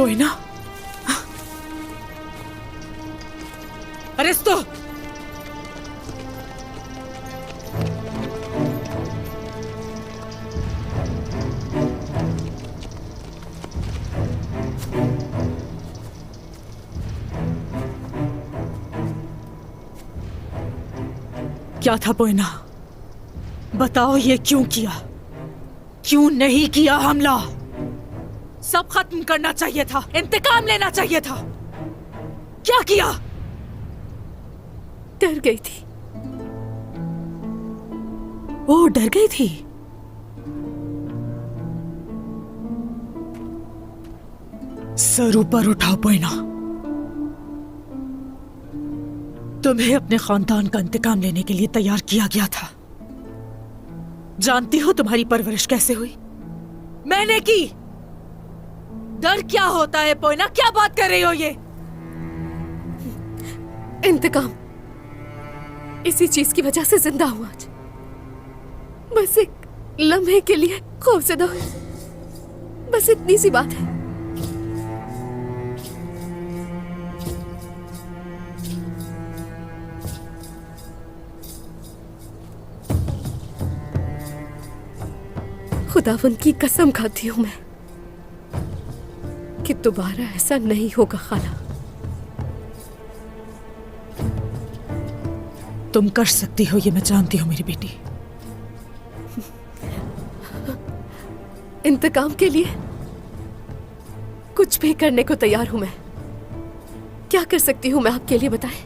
पोइना, अरेस्तो, क्या था पोइना? बताओ ये क्यों किया? क्यों नहीं किया हमला? सब खत्म करना चाहिए था, इंतकाम लेना चाहिए था। क्या किया? डर गई थी। ओ, डर गई थी। सर ऊपर उठाओ पोइना। तुम्हें अपने खानदान का इंतकाम लेने के लिए तैयार किया गया था। जानती हो तुम्हारी परवरिश कैसे हुई? मैंने की। डर क्या होता है पोइना? क्या बात कर रही हो ये? इंतकाम, इसी चीज की वजह से जिंदा हूं आज। बस एक लम्हे के लिए खौफजदा हुई, बस इतनी सी बात है। खुदावन की कसम खाती हूं मैं कि दोबारा ऐसा नहीं होगा खाला। तुम कर सकती हो, ये मैं जानती हूँ मेरी बेटी। इंतकाम के लिए कुछ भी करने को तैयार हूं मैं। क्या कर सकती हूँ मैं आपके लिए, बताएं?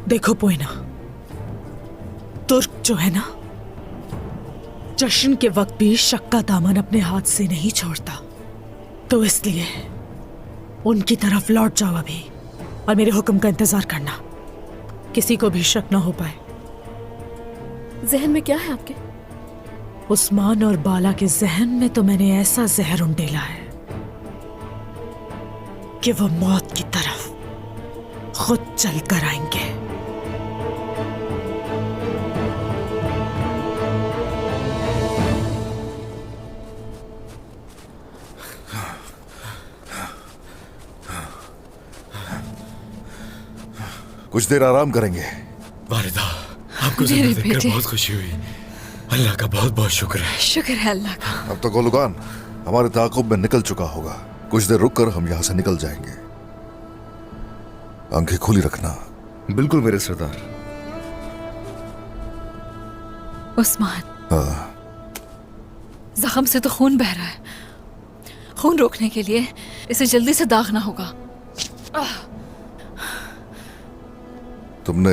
देखो पोइना, तुर्क जो है ना, जश्न के वक्त भी शक का दामन अपने हाथ से नहीं छोड़ता। तो इसलिए उनकी तरफ लौट जाओ अभी और मेरे हुक्म का इंतजार करना। किसी को भी शक ना हो पाए। जहन में क्या है आपके? उस्मान और बाला के जहन में तो मैंने ऐसा जहर उंडेला है कि वो मौत की तरफ खुद चल कर आएंगे। कुछ देर आराम करेंगे। वालिदा, आपको जिंदा देखकर बहुत खुशी हुई। अल्लाह का बहुत बहुत शुक्र है। शुक्र है अल्लाह का। अब तक ओलुगान हमारे ताकुब में निकल चुका होगा। कुछ देर रुककर हम यहाँ से निकल जाएंगे। आंखें खुली रखना। बिल्कुल मेरे सरदार। उस्मान, हाँ। जख्म से तो खून बह रहा है। खून रोकने के लिए इसे जल्दी से दागना होगा। तुमने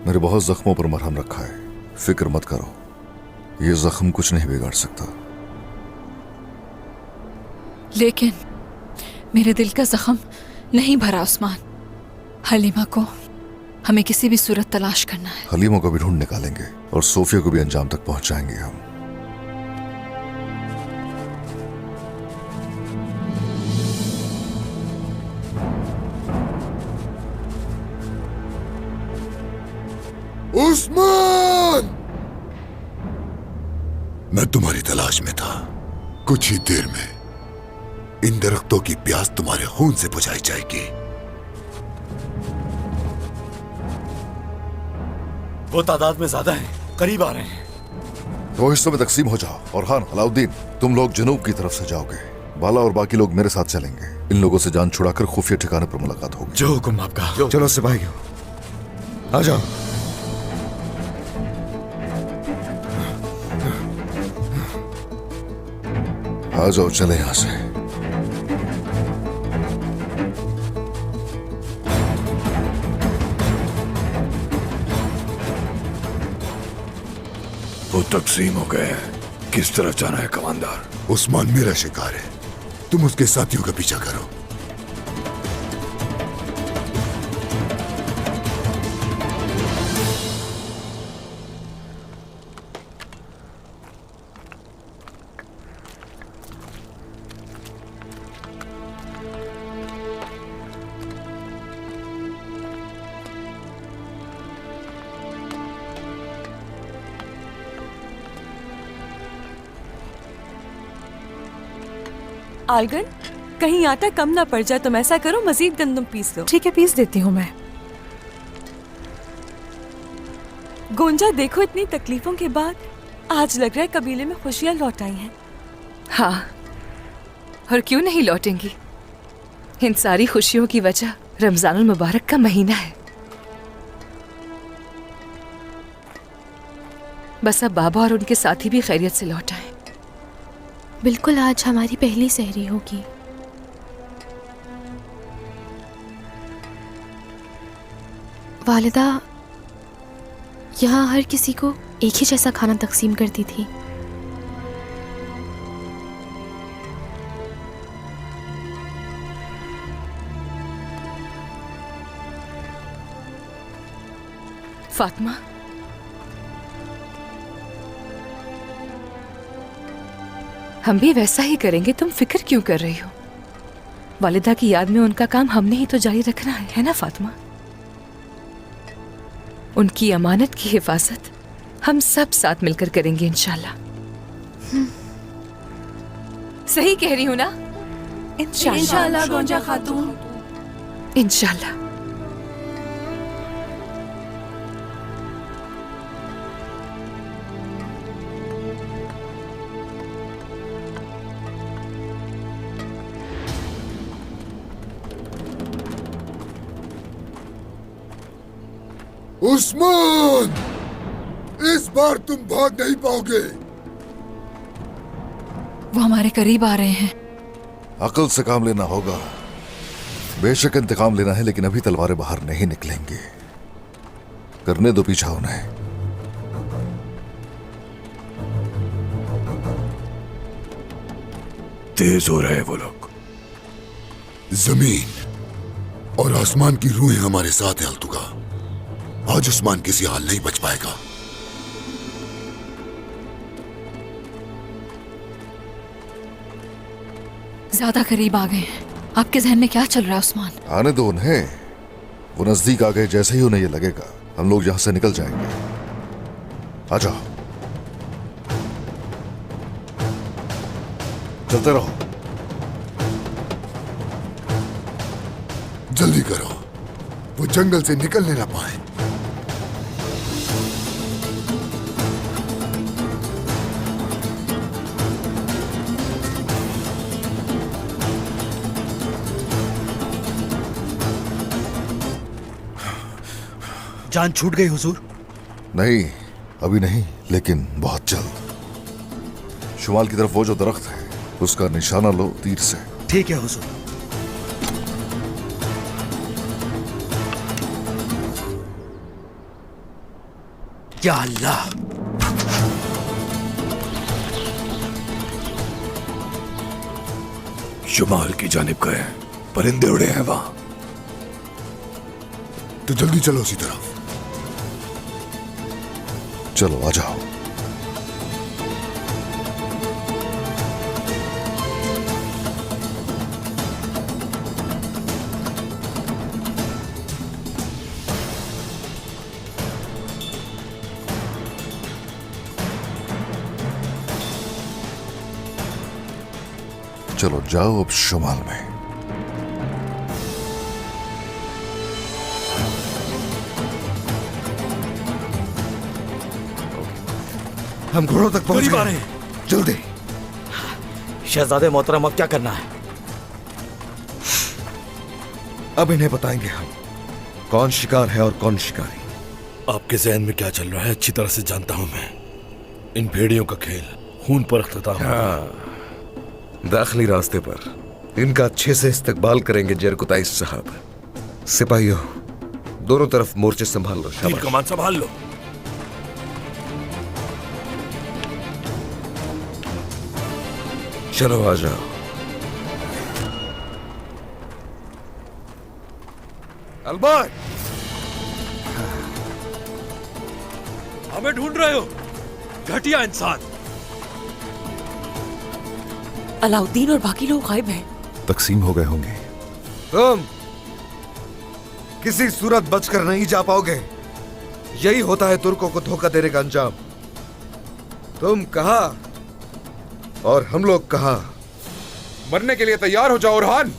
मेरे बहुत जख्मों पर मरहम रखा है, फिक्र मत करो। ये जख्म कुछ नहीं बिगाड़ सकता। लेकिन मेरे दिल का जख्म नहीं भरा उस्मान। हलीमा को हमें किसी भी सूरत तलाश करना है। हलीमा को भी ढूंढ निकालेंगे और सोफिया को भी अंजाम तक पहुंचाएंगे हम। उस्मान! मैं तुम्हारी तलाश में था। कुछ ही देर में इन दरख्तों की प्यास तुम्हारे खून से बुझाई जाएगी। वो तादाद में ज्यादा है, करीब आ रहे हैं। दो हिस्सों में तकसीम हो जाओ। और खान, अलाउद्दीन, तुम लोग जनूब की तरफ से जाओगे। बाला और बाकी लोग मेरे साथ चलेंगे। इन लोगों से जान छुड़ाकर खुफिया ठिकाने पर मुलाकात होगी। जो हुक्म आपका। चलो सिपाहियों, आ जाओ। आ जाओ, चले यहां से। वो तकसीम हो गए। किस तरफ जाना है कमांडर? उस्मान मेरा शिकार है, तुम उसके साथियों का पीछा करो। आलगन, कहीं आटा कम ना पड़ जाए। तुम ऐसा करो, मजीद गंदम पीस लो। ठीक है, पीस देती हूँ मैं। गोंजा, देखो इतनी तकलीफों के बाद आज लग रहा है कबीले में खुशियां लौट आई हैं। हाँ, और क्यों नहीं लौटेंगी। इन सारी खुशियों की वजह रमजानुल मुबारक का महीना है। बस अब बाबा और उनके साथी भी खैरियत से लौट आए। बिल्कुल, आज हमारी पहली सहरी होगी। वालिदा यहाँ हर किसी को एक ही जैसा खाना तकसीम करती थी। फातिमा, हम भी वैसा ही करेंगे। तुम फिक्र क्यों कर रही हो? वालिदा की याद में उनका काम हमने ही तो जारी रखना है ना फातिमा? उनकी अमानत की हिफाजत हम सब साथ मिलकर करेंगे इंशाल्लाह। सही कह रही हूं ना? इंशाल्लाह गोंजा खातून, इंशाल्लाह। उस्मान, इस बार तुम भाग नहीं पाओगे। वो हमारे करीब आ रहे हैं। अकल से काम लेना होगा। बेशक इंतकाम लेना है, लेकिन अभी तलवारें बाहर नहीं निकलेंगी। करने दो पीछा उन्हें। तेज हो रहे हैं वो लोग। जमीन और आसमान की रूहें हमारे साथ है अल्तुगा। आज उस्मान किसी हाल नहीं बच पाएगा। ज्यादा करीब आ गए हैं। आपके जहन में क्या चल रहा है उस्मान? आने दो उन्हें। वो नजदीक आ गए, जैसे ही उन्हें ये लगेगा हम लोग यहां से निकल जाएंगे। आ जाओ, चलते रहो। जल्दी करो, वो जंगल से निकलने ना पाए। जान छूट गई हुजूर? नहीं, अभी नहीं, लेकिन बहुत जल्द। शुमाल की तरफ वो जो दरख्त है, उसका निशाना लो तीर से। ठीक है हुजूर। या अल्लाह, शुमाल की जानिब गए, परिंदे उड़े हैं वहां। तो जल्दी चलो उसी तरफ। चलो आ जाओ। चलो जाओ अब शुमाल में। हम घोड़ों तक पहुंच गए हैं। जल्दी। शहजादे मोहतरम, अब क्या करना है? अब इन्हें बताएंगे हम कौन शिकार है और कौन शिकारी। आपके जहन में क्या चल रहा है अच्छी तरह से जानता हूं मैं। इन भेड़ियों का खेल खून पर अख्तिताम। दाखिली रास्ते पर इनका अच्छे से इस्तकबाल करेंगे जरकुताई साहब। सिपाहियों, दोनों तरफ मोर्चे संभाल लो। तीर कमान संभाल लो। चलो आ जाओ। अलबार, हमें ढूंढ रहे हो, घटिया इंसान। अलाउद्दीन और बाकी लोग गायब हैं। तकसीम हो गए होंगे। तुम किसी सूरत बचकर नहीं जा पाओगे। यही होता है तुर्कों को धोखा देने का अंजाम। तुम कहा और हम लोग कहा, मरने के लिए तैयार हो जाओ ओरहान।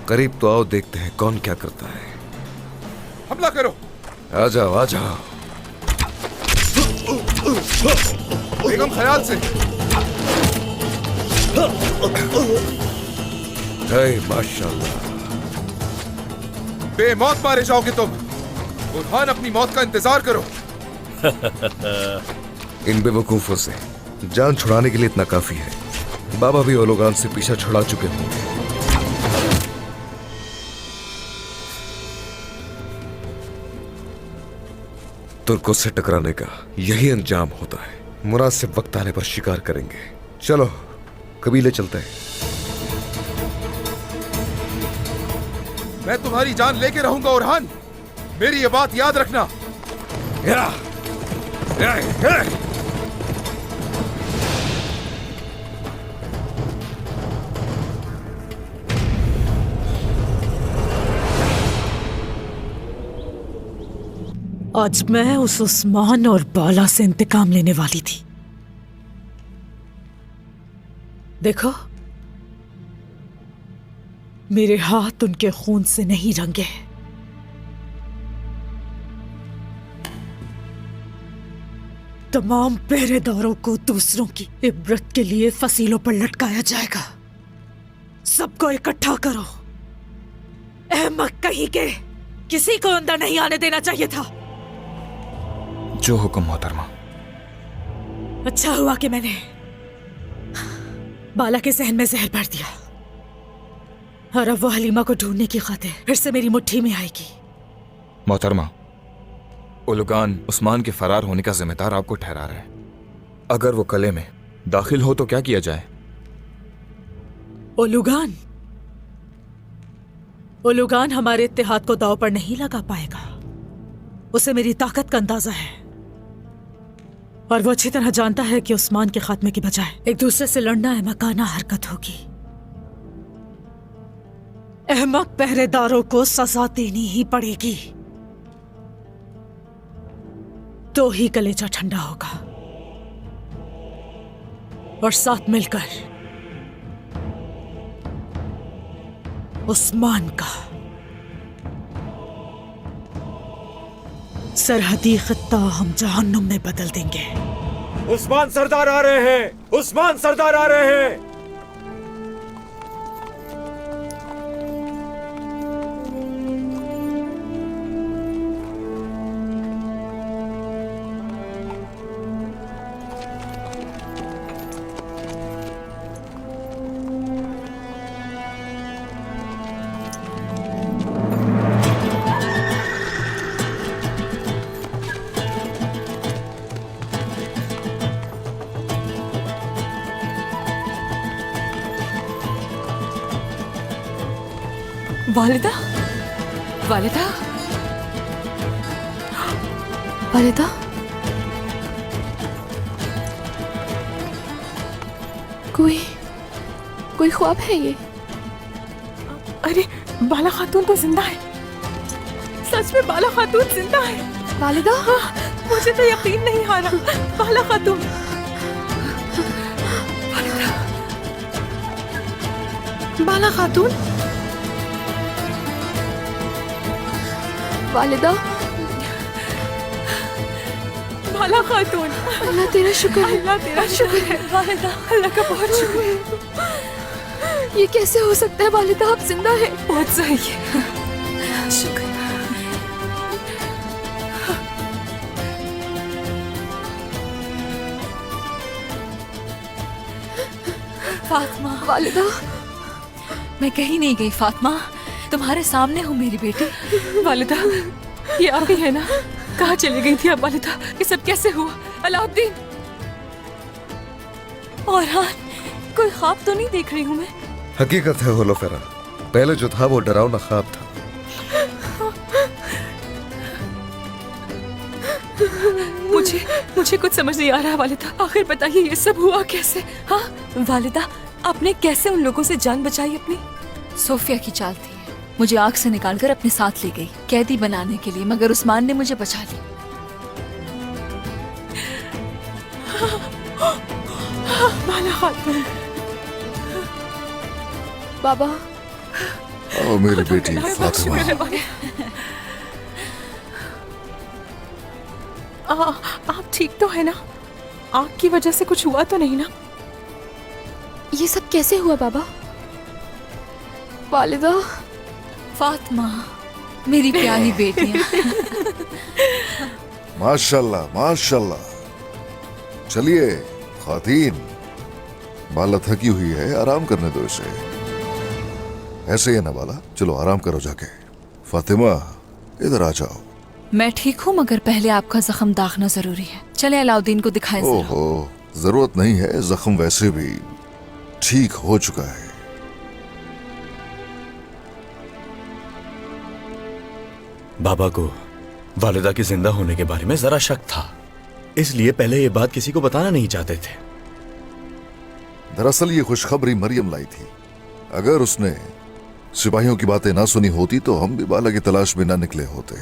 करीब तो आओ, देखते हैं कौन क्या करता है। हमला करो। आ जाओ आ जाओ। बेगम ख्याल से। माशाल्लाह। बेमौत मारे जाओगे तुम। ओरहान, अपनी मौत का इंतजार करो। इन बेवकूफों से जान छुड़ाने के लिए इतना काफी है। बाबा भी ओलोगान से पीछा छुड़ा चुके होंगे। तुर्कों से टकराने का यही अंजाम होता है। मुनासिब वक्त आने पर शिकार करेंगे। चलो कबीले चलते हैं। मैं तुम्हारी जान लेके रहूंगा ओरहान, मेरी ये बात याद रखना। आज मैं उस उस्मान और बाला से इंतकाम लेने वाली थी। देखो, मेरे हाथ उनके खून से नहीं रंगे। तमाम पहरेदारों को दूसरों की इबरत के लिए फसीलों पर लटकाया जाएगा। सबको इकट्ठा करो। अहमक कहीं के, किसी को अंदर नहीं आने देना चाहिए था। जो हुक्म मोहतरमा। अच्छा हुआ कि मैंने बाला के जहन में जहर भर दिया, और अब वो हलीमा को ढूंढने की खातिर फिर से मेरी मुट्ठी में आएगी। मोहतरमा, ओलोगान उस्मान के फरार होने का जिम्मेदार आपको ठहरा रहा है। अगर वो कले में दाखिल हो तो क्या किया जाए? ओलुगान हमारे इत्तेहाद को दांव पर नहीं लगा पाएगा। उसे मेरी ताकत का अंदाजा है, और वो अच्छी तरह जानता है कि उस्मान के खात्मे की बजाय एक दूसरे से लड़ना अहमकाना हरकत होगी। अहमक पहरेदारों को सजा देनी ही पड़ेगी, तो ही कलेजा ठंडा होगा। और साथ मिलकर उस्मान का सरहदी खत्ता हम जहन्नुम में बदल देंगे। उस्मान सरदार आ रहे हैं! उस्मान सरदार आ रहे हैं! वालिदा, वालिदा, वालिदा, कोई ख्वाब है ये? अरे बाला खातून तो जिंदा है। सच में बाला खातून जिंदा है। वालिदा, मुझे तो यकीन नहीं आ रहा। बाला खातून, बाला खातून, वालिदा, बाला खातून। अल्लाह तेरा शुक्र है। अल्लाह तेरा शुक्र है वालिदा, अल्लाह का बहुत शुक्र है। ये कैसे हो सकता है वालिदा, आप जिंदा है? बहुत सही है, शुक्र। फातिमा, वालिदा, मैं कहीं नहीं गई फातिमा, तुम्हारे सामने हूँ मेरी बेटी। वालिदा, ये आप ही है ना? कहाँ चली गई थी आप वालिदा? ये सब कैसे हुआ? अलाउद्दीन, और हाँ, कोई ख्वाब तो नहीं देख रही हूँ मैं? हकीकत है होलोफेरा, पहले जो था वो डरावना ख्वाब था। मुझे कुछ समझ नहीं आ रहा वालिदा। आखिर बताइए ये सब हुआ कैसे? हाँ वालिदा, आपने कैसे उन लोगों से जान बचाई अपनी? सोफिया की चाल थी, मुझे आग से निकालकर अपने साथ ले गई कैदी बनाने के लिए, मगर उस्मान ने मुझे बचा ली। बाला खातून, बाबा। ओ मेरी बेटी फातिमा। आप ठीक तो है ना? आग की वजह से कुछ हुआ तो नहीं ना? ये सब कैसे हुआ बाबा? वालिदा। फातिमा, मेरी प्यारी बेटियां। माशाल्लाह माशाल्लाह। चलिए खातीन, बाला थकी हुई है, आराम करने दो इसे। ऐसे ही है ना बाला, चलो आराम करो जाके। फातिमा इधर आ जाओ। मैं ठीक हूँ, मगर पहले आपका जख्म दागना जरूरी है। चले अलाउद्दीन को दिखाएं जरा। ओहो, जरूरत नहीं है, जख्म वैसे भी ठीक हो चुका है। बाबा को वालिदा के जिंदा होने के बारे में जरा शक था, इसलिए पहले ये बात किसी को बताना नहीं चाहते थे। दरअसल ये खुशखबरी मरियम लाई थी। अगर उसने सिपाहियों की बातें ना सुनी होती तो हम भी बाला की तलाश में ना निकले होते।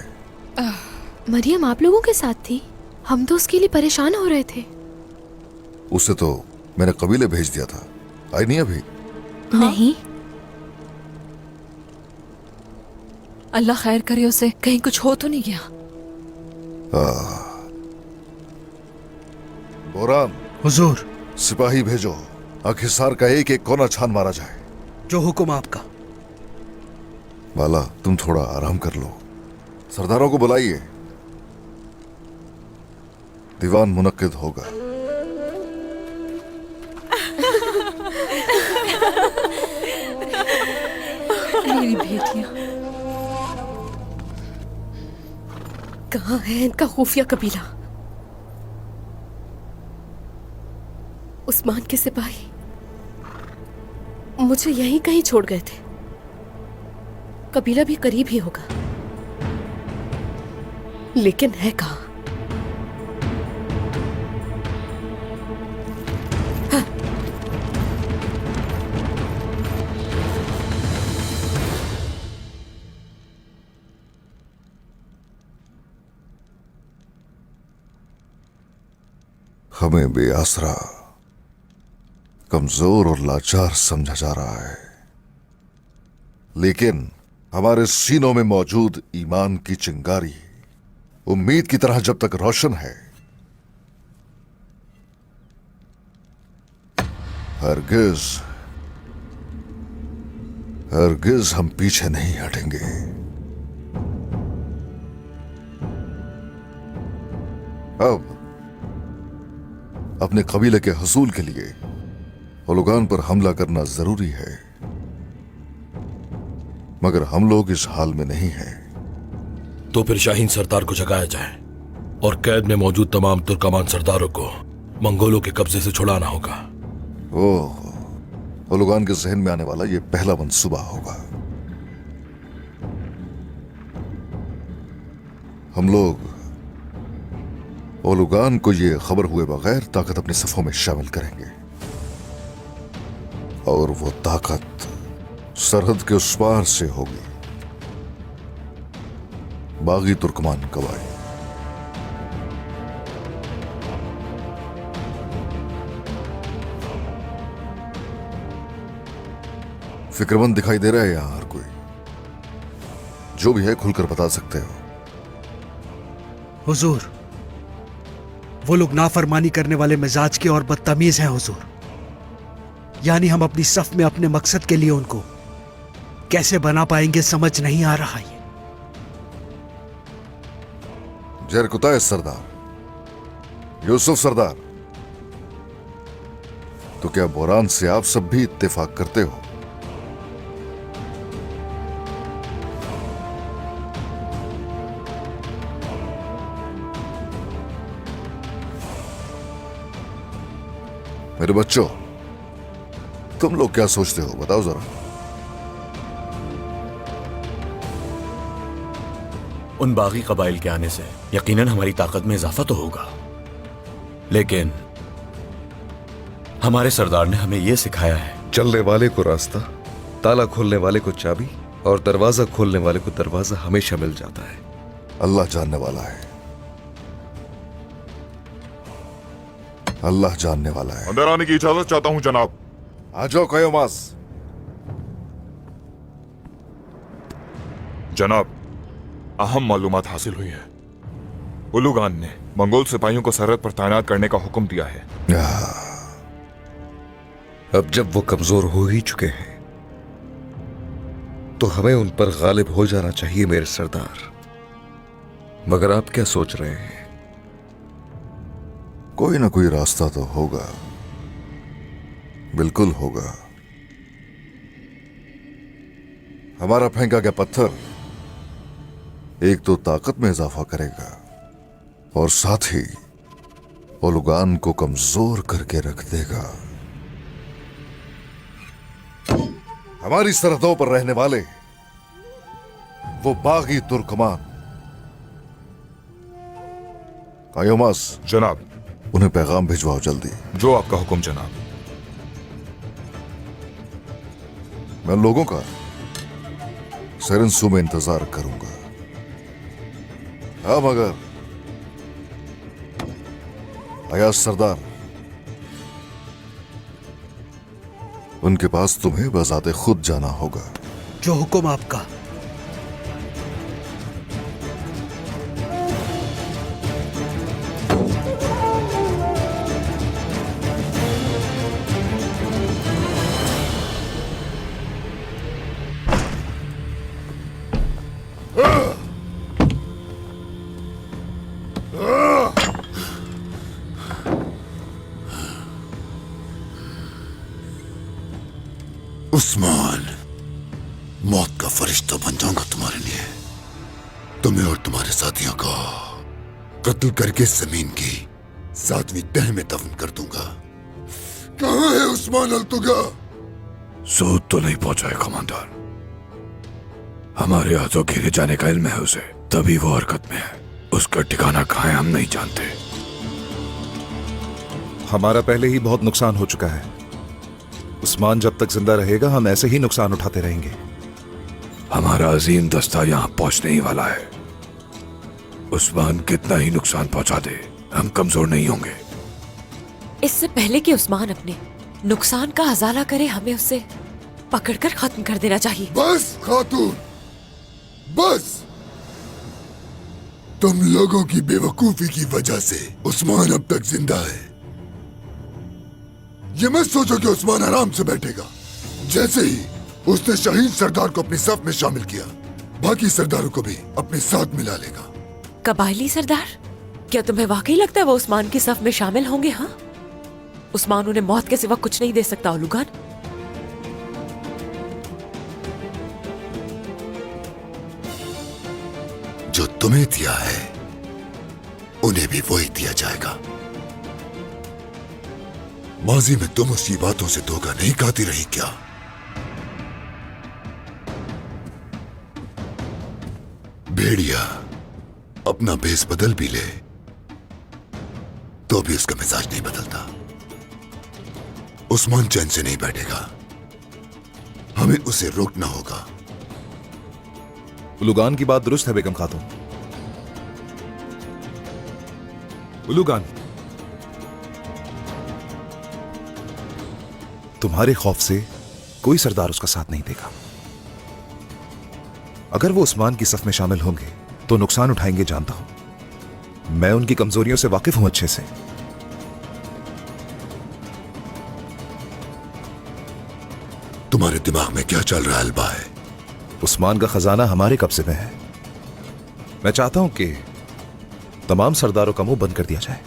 मरियम आप लोगों के साथ थी? हम तो उसके लिए परेशान हो रहे थे। उसे तो मैंने कबीले भेज दिया था। आई नहीं अभी? नहीं। अल्लाह खैर करे, उसे कहीं कुछ हो तो नहीं गया? बोरान, हुजूर। सिपाही भेजो, हिसार का एक एक कोना छान मारा जाए। जो हुक्म आपका। बाला तुम थोड़ा आराम कर लो, सरदारों को बुलाइए, दीवान मुनक्किद होगा। मेरी बेटियां। कहाँ है इनका खुफिया कबीला? उस्मान के सिपाही मुझे यहीं कहीं छोड़ गए थे। कबीला भी करीब ही होगा, लेकिन है कहाँ? हाँ। हमें बेआसरा, कमजोर और लाचार समझा जा रहा है, लेकिन हमारे सीनों में मौजूद ईमान की चिंगारी उम्मीद की तरह जब तक रोशन है, हरगिज हरगिज हम पीछे नहीं हटेंगे। अब अपने कबीले के हसूल के लिए होलोगान पर हमला करना जरूरी है, मगर हम लोग इस हाल में नहीं हैं। तो फिर शाहीन सरदार को जगाया जाए और कैद में मौजूद तमाम तुर्कमान सरदारों को मंगोलों के कब्जे से छुड़ाना होगा। ओह, होलोगान के जहन में आने वाला यह पहला मंसूबा होगा। हम लोग होलोगान को यह खबर हुए बगैर ताकत अपने सफों में शामिल करेंगे, और वो ताकत सरहद के उस पार से होगी, बागी तुर्कमान कबाइल। फिक्रमंद दिखाई दे रहा है यहां हर कोई? जो भी है खुलकर बता सकते हो। हुजूर, वो लोग नाफरमानी करने वाले मिजाज के और बदतमीज हैं हुजूर। यानी हम अपनी सफ में अपने मकसद के लिए उनको कैसे बना पाएंगे समझ नहीं आ रहा है। जरकुताय सरदार, यूसुफ सरदार, तो क्या बोरान से आप सब भी इत्तेफाक करते हो? मेरे बच्चों, तुम लोग क्या सोचते हो बताओ जरा। उन बागी कबाइल के आने से यकीनन हमारी ताकत में इजाफा तो होगा, लेकिन हमारे सरदार ने हमें यह सिखाया है, चलने वाले को रास्ता, ताला खोलने वाले को चाबी, और दरवाजा खोलने वाले को दरवाजा हमेशा मिल जाता है। अल्लाह जानने वाला है, अल्लाह जानने वाला है। अंदर आने की इजाजत चाहता हूं जनाब। आ जाओ कयोमास। जनाब, अहम मालूमात हासिल हुई है। उलूगान ने मंगोल सिपाहियों को सरहद पर तैनात करने का हुक्म दिया है। अब जब वो कमजोर हो ही चुके हैं तो हमें उन पर गालिब हो जाना चाहिए मेरे सरदार। मगर आप क्या सोच रहे हैं? कोई ना कोई रास्ता तो होगा, बिल्कुल होगा। हमारा फेंका गया पत्थर एक तो ताकत में इजाफा करेगा और साथ ही ओलुगान को कमजोर करके रख देगा। हमारी सरहदों पर रहने वाले वो बागी तुर्कमान आयोमास, जनाब, उन्हें पैगाम भिजवाओ जल्दी। जो आपका हुक्म जनाब। मैं लोगों का सेरेंसू में इंतजार करूंगा। हाँ मगर अयाज सरदार, उनके पास तुम्हें बजाते खुद जाना होगा। जो हुक्म आपका। उस्मान, मौत का फरिश्ता बन जाऊंगा तुम्हारे लिए। तुम्हें और तुम्हारे साथियों को कत्ल करके जमीन की 7वीं तह में दफन कर दूंगा। कहां है उस्मान अल्तुगा? सूद तो नहीं पहुंचा है कमांडर। हमारे हाथों घेरे जाने का इल्म है उसे, तभी वो हरकत में है। उसका ठिकाना कहाँ है हम नहीं जानते। हमारा पहले ही बहुत नुकसान हो चुका है। उस्मान जब तक जिंदा रहेगा हम ऐसे ही नुकसान उठाते रहेंगे। हमारा अजीम दस्ता यहाँ पहुंचने ही वाला है। उस्मान कितना ही नुकसान पहुंचा दे, हम कमजोर नहीं होंगे। इससे पहले कि उस्मान अपने नुकसान का अजाला करे, हमें उसे पकड़कर खत्म कर देना चाहिए। बस खातून, बस। तुम लोगों की बेवकूफी की वजह से उस्मान अब तक जिंदा है। ये मत सोचो कि उस्मान आराम से बैठेगा। जैसे ही उसने शहीद सरदार को अपने सफ में शामिल किया, बाकी सरदारों को भी अपने साथ मिला लेगा। कबायली सरदार? क्या तुम्हें वाकई लगता है वो उस्मान की सफ में शामिल होंगे? हाँ, उस्मान उन्हें मौत के सिवा कुछ नहीं दे सकता। ओलुगान, जो तुम्हें दिया है उन्हें भी वही दिया जाएगा। माजी में तुम उसकी बातों से धोखा नहीं खाती रही क्या? भेड़िया अपना भेस बदल भी ले तो भी उसका मिजाज नहीं बदलता। उस्मान चैन से नहीं बैठेगा, हमें उसे रोकना होगा। उलुगान की बात दुरुस्त है बेगम खातून। उलुगान, तुम्हारे खौफ से कोई सरदार उसका साथ नहीं देगा। अगर वो उस्मान की सफ में शामिल होंगे तो नुकसान उठाएंगे, जानता हूं। मैं उनकी कमजोरियों से वाकिफ हूं अच्छे से। तुम्हारे दिमाग में क्या चल रहा है अलबाए? उस्मान का खजाना हमारे कब्जे में है। मैं चाहता हूं कि तमाम सरदारों का मुंह बंद कर दिया जाए।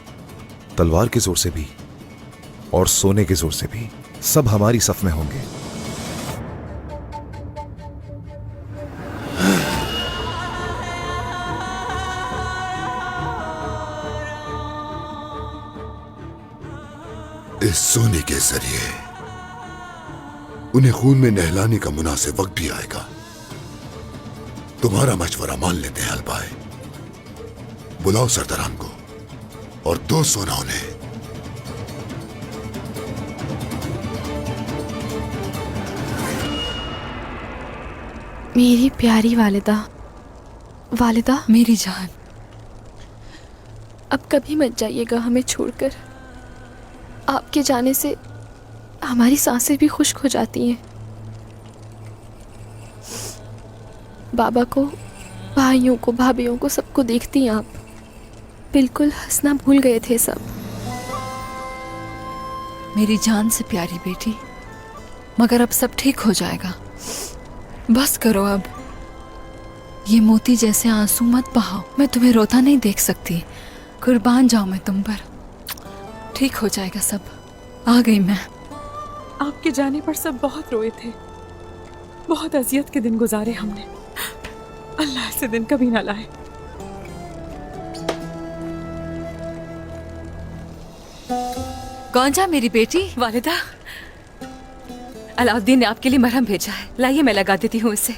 तलवार के जोर से भी और सोने के जोर से भी सब हमारी सफ में होंगे। इस सोने के जरिए उन्हें खून में नहलाने का मुनासिब वक्त भी आएगा। तुम्हारा मशवरा मान लेते हैं अलबाए। बुलाओ सरदारान को और दो सोना उन्हें। मेरी प्यारी वालिदा, वालिदा मेरी जान, अब कभी मत जाइएगा हमें छोड़कर। आपके जाने से हमारी सांसें भी खुश्क हो जाती हैं। बाबा को, भाइयों को, भाभीियों को, सबको देखती हैं आप। बिल्कुल हंसना भूल गए थे सब। मेरी जान से प्यारी बेटी, मगर अब सब ठीक हो जाएगा। बस करो अब। ये मोती जैसे आंसू मत बहाओ। मैं तुम्हें रोता नहीं देख सकती। कुर्बान जाऊं मैं तुम पर। ठीक हो जाएगा सब। आ गई मैं। आपके जाने पर सब बहुत रोए थे। बहुत अजियत के दिन गुजारे हमने। अल्लाह ऐसे दिन कभी ना लाए। गौंजा मेरी बेटी, वालिदा, अलाउद्दीन ने आपके लिए मरहम भेजा है। लाइए मैं लगा देती हूँ इसे।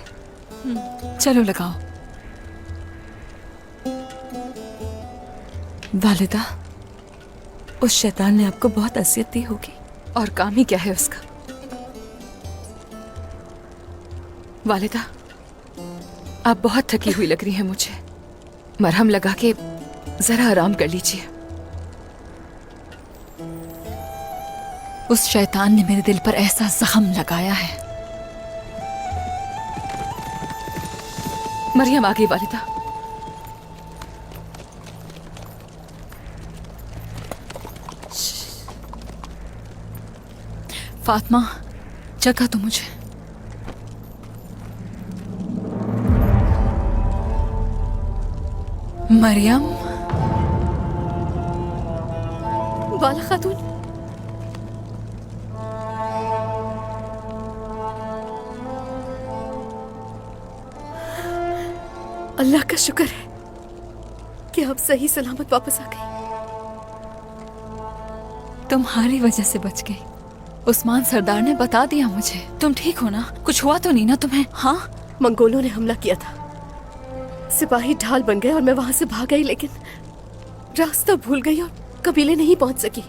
चलो लगाओ। वालिदा, उस शैतान ने आपको बहुत अजियत दी होगी। और काम ही क्या है उसका? वालिदा, आप बहुत थकी हुई लग रही हैं मुझे। मरहम लगा के जरा आराम कर लीजिए। उस शैतान ने मेरे दिल पर ऐसा जख्म लगाया है। मरियम आ गई वालिदा। फातिमा, जगा तो मुझे। मरियम। बाला खातून, अल्लाह का शुक्र है कि आप सही सलामत वापस आ गई। तुम्हारी वजह से बच गई। उस्मान सरदार ने बता दिया मुझे। तुम ठीक हो ना? कुछ हुआ तो नहीं ना तुम्हें? हाँ, मंगोलों ने हमला किया था। सिपाही ढाल बन गए और मैं वहां से भाग गई, लेकिन रास्ता भूल गई और कबीले नहीं पहुंच सकी।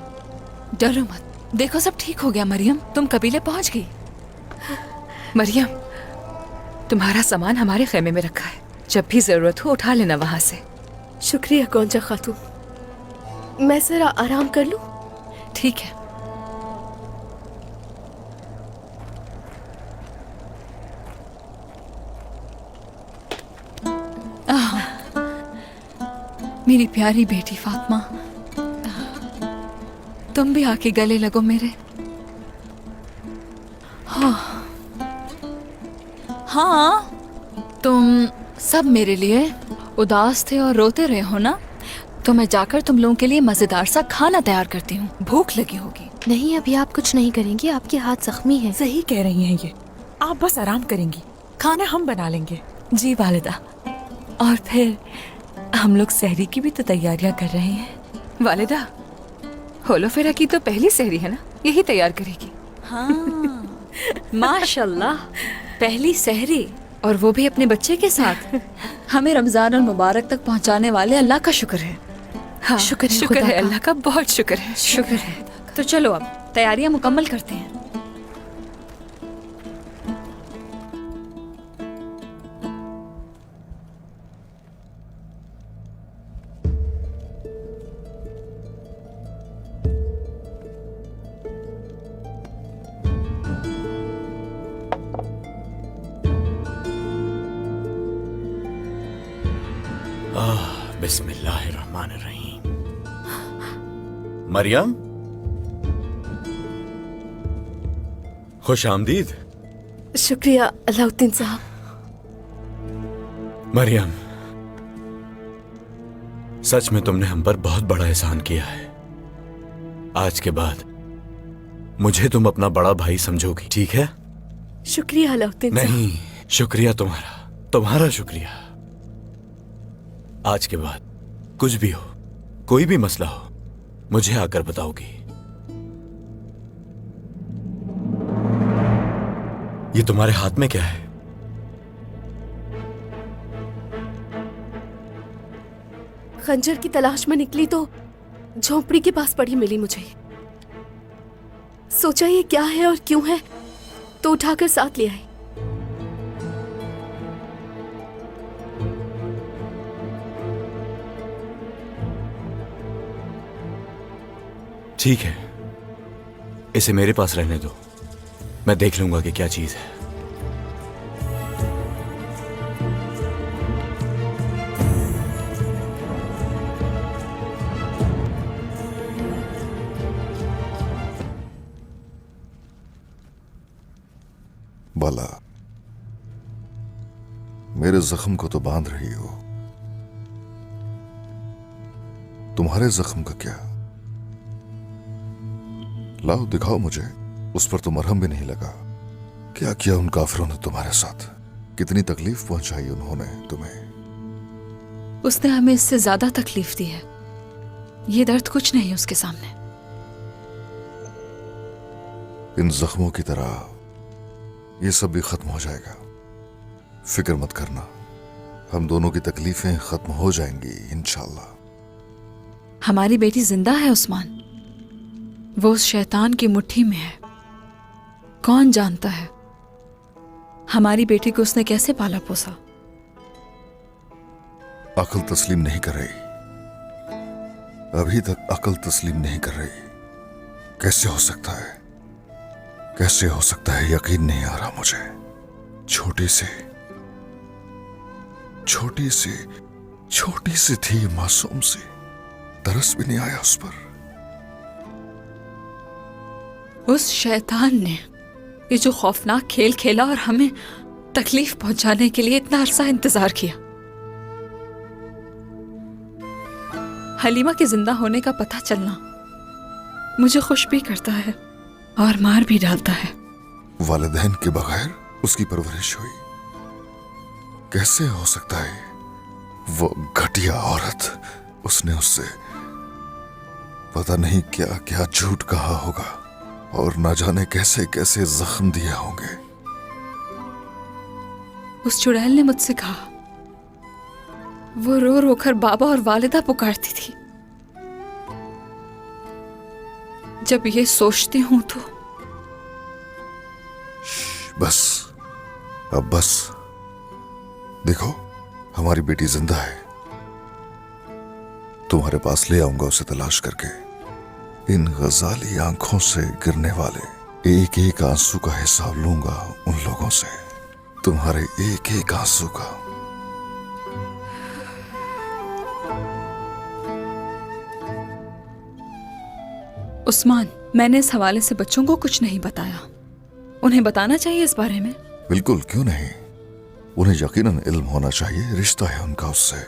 डरो मत, देखो सब ठीक हो गया। मरियम, तुम कबीले पहुंच गई। मरियम, तुम्हारा सामान हमारे खेमे में रखा है। जब भी जरूरत हो उठा लेना वहां से। शुक्रिया गौंजा खातून। मैं जरा आराम कर लूं? ठीक है। मेरी प्यारी बेटी फातिमा, तुम भी आके गले लगो मेरे। हाँ, तुम सब मेरे लिए उदास थे और रोते रहे हो ना? तो मैं जाकर तुम लोगों के लिए मजेदार सा खाना तैयार करती हूँ। भूख लगी होगी। नहीं, अभी आप कुछ नहीं करेंगी। आपके हाथ जख्मी हैं। सही कह रही हैं ये। आप बस आराम करेंगी, खाना हम बना लेंगे। जी वालिदा। और फिर हम लोग सहरी की भी तो तैयारियां कर रहे हैं। वालिदा, होलो फेरा की तो पहली सहरी है ना, यही तैयार करेगी। हाँ, माशाल्लाह, पहली सहरी, और वो भी अपने बच्चे के साथ। हमें रमजान और मुबारक तक पहुंचाने वाले अल्लाह का शुक्र है। हाँ, शुक्र है अल्लाह का, बहुत शुक्र है। शुक्र है। तो चलो अब तैयारियां मुकम्मल करते हैं। बिस्मिल्लाहिर्रहमानिर्रहीम। मरियम, खुश आमदीद। शुक्रिया अलाउद्दीन साहब। मरियम, सच में तुमने हम पर बहुत बड़ा एहसान किया है। आज के बाद मुझे तुम अपना बड़ा भाई समझोगी, ठीक है? शुक्रिया अलाउद्दीन साहब। नहीं, शुक्रिया तुम्हारा शुक्रिया। आज के बाद कुछ भी हो, कोई भी मसला हो, मुझे आकर बताओगी। ये तुम्हारे हाथ में क्या है? खंजर की तलाश में निकली तो झोपड़ी के पास पड़ी मिली मुझे। सोचा ये क्या है और क्यों है, तो उठाकर साथ ले आई। ठीक है, इसे मेरे पास रहने दो। मैं देख लूंगा कि क्या चीज है। बाला, मेरे जख्म को तो बांध रही हो, तुम्हारे जख्म का क्या? लाओ दिखाओ मुझे। उस पर तो मरहम भी नहीं लगा। क्या किया उन काफिरों ने तुम्हारे साथ? कितनी तकलीफ पहुंचाई उन्होंने तुम्हें? उसने हमें इससे ज्यादा तकलीफ दी है। ये दर्द कुछ नहीं उसके सामने। इन जख्मों की तरह ये सब भी खत्म हो जाएगा। फिक्र मत करना, हम दोनों की तकलीफें खत्म हो जाएंगी इंशाल्लाह। हमारी बेटी जिंदा है उस्मान। वो उस शैतान की मुट्ठी में है। कौन जानता है हमारी बेटी को उसने कैसे पाला पोसा। अकल तस्लीम नहीं कर रही, अभी तक अकल तस्लीम नहीं कर रही। कैसे हो सकता है, कैसे हो सकता है? यकीन नहीं आ रहा मुझे। छोटी सी थी, मासूम सी, तरस भी नहीं आया उस पर। उस शैतान ने ये जो खौफनाक खेल खेला और हमें तकलीफ पहुंचाने के लिए इतना अरसा इंतजार किया। हलीमा के जिंदा होने का पता चलना मुझे खुश भी करता है और मार भी डालता है। वालिदैन के बगैर उसकी परवरिश हुई, कैसे हो सकता है? वो घटिया औरत, उसने उससे पता नहीं क्या क्या झूठ कहा होगा और ना जाने कैसे कैसे जख्म दिए होंगे। उस चुड़ैल ने मुझसे कहा, वो रो रो कर बाबा और वालिदा पुकारती थी। जब ये सोचती हूं तो बस, अब बस। देखो, हमारी बेटी जिंदा है। तुम्हारे पास ले आऊंगा उसे तलाश करके। इन गजाली आंखों से गिरने वाले एक एक आंसू का हिसाब लूंगा उन लोगों से, तुम्हारे एक एक आंसू का। उस्मान, मैंने इस हवाले से बच्चों को कुछ नहीं बताया। उन्हें बताना चाहिए इस बारे में। बिल्कुल, क्यों नहीं? उन्हें यकीनन इल्म होना चाहिए। रिश्ता है उनका उससे,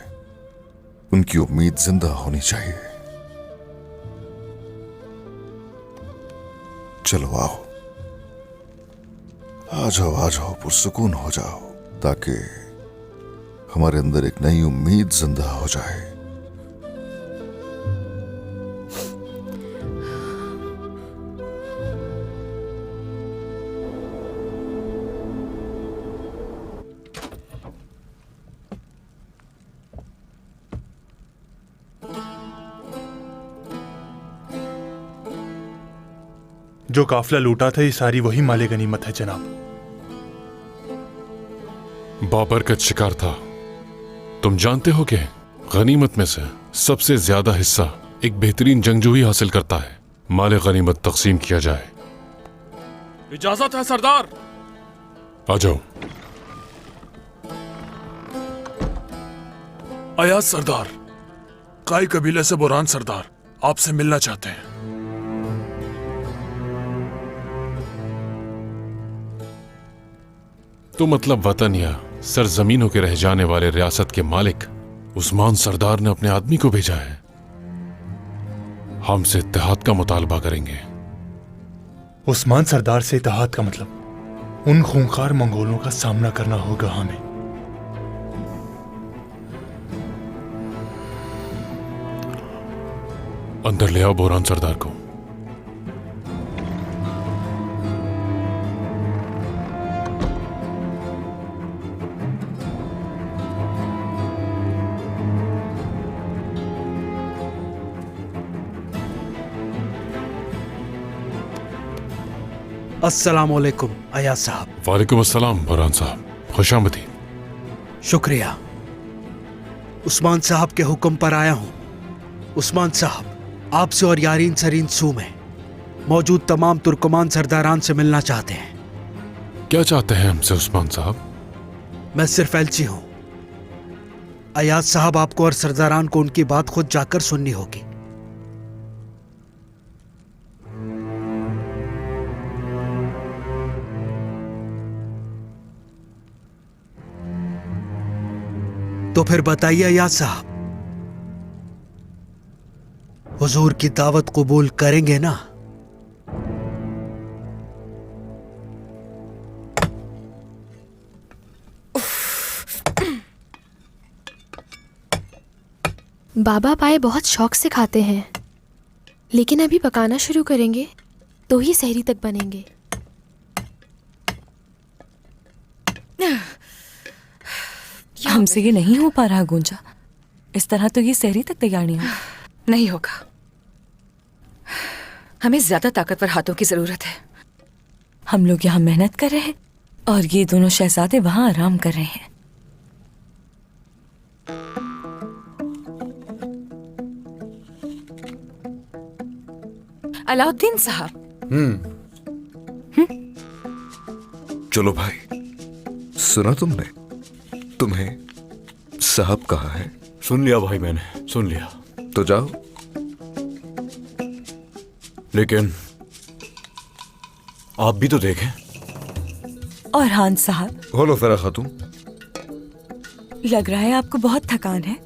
उनकी उम्मीद जिंदा होनी चाहिए। चलो आओ, आ जाओ, पुरसुकून हो जाओ, ताकि हमारे अंदर एक नई उम्मीद जिंदा हो जाए। जो काफिला लूटा था ये सारी वही माले गनीमत है जनाब। बाबरकत शिकार था। तुम जानते हो कि गनीमत में से सबसे ज्यादा हिस्सा एक बेहतरीन जंगजू ही हासिल करता है। माले गनीमत तकसीम किया जाए। इजाजत है सरदार। आ जाओ। अयाज सरदार, काई कबीले से बुरान सरदार आपसे मिलना चाहते हैं। तो मतलब वतन या सरजमीनों के रह जाने वाले रियासत के मालिक उस्मान सरदार ने अपने आदमी को भेजा है। हमसे इत्तेहाद का मुतालबा करेंगे। उस्मान सरदार से इत्तेहाद का मतलब उन खूंखार मंगोलों का सामना करना होगा हमें। अंदर ले आओ बोरान सरदार को। अस्सलाम वालेकुम अयाज साहब। वालेकुम अस्सलाम बोरान साहब, खुशामदीद। शुक्रिया। उस्मान साहब के हुक्म पर आया हूं। उस्मान साहब, आपसे और यारीन सरीन सू में मौजूद तमाम तुर्कमान सरदारान से मिलना चाहते हैं। क्या चाहते हैं हमसे उस्मान साहब? मैं सिर्फ एलची हूं। अयाज साहब, आपको और सरदारान को उनकी बात खुद जाकर सुननी होगी। तो फिर बताइए याद साहब, हुजूर की दावत कबूल करेंगे ना? बाबा पाए बहुत शौक से खाते हैं, लेकिन अभी पकाना शुरू करेंगे तो ही सहरी तक बनेंगे। हमसे ये नहीं हो पा रहा गुंजा, इस तरह तो ये सहरी तक तैयार नहीं होगा। नहीं होगा, हमें ज्यादा ताकतवर हाथों की जरूरत है। हम लोग यहाँ मेहनत कर रहे हैं और ये दोनों शहजादे वहां आराम कर रहे हैं। अलाउद्दीन साहब। चलो भाई, सुना तुमने? तुम्हें साहब कहा है। सुन लिया भाई, मैंने सुन लिया। तो जाओ। लेकिन आप भी तो देखें। और हान साहब। बोलो फेरा खातून। लग रहा है आपको बहुत थकान है।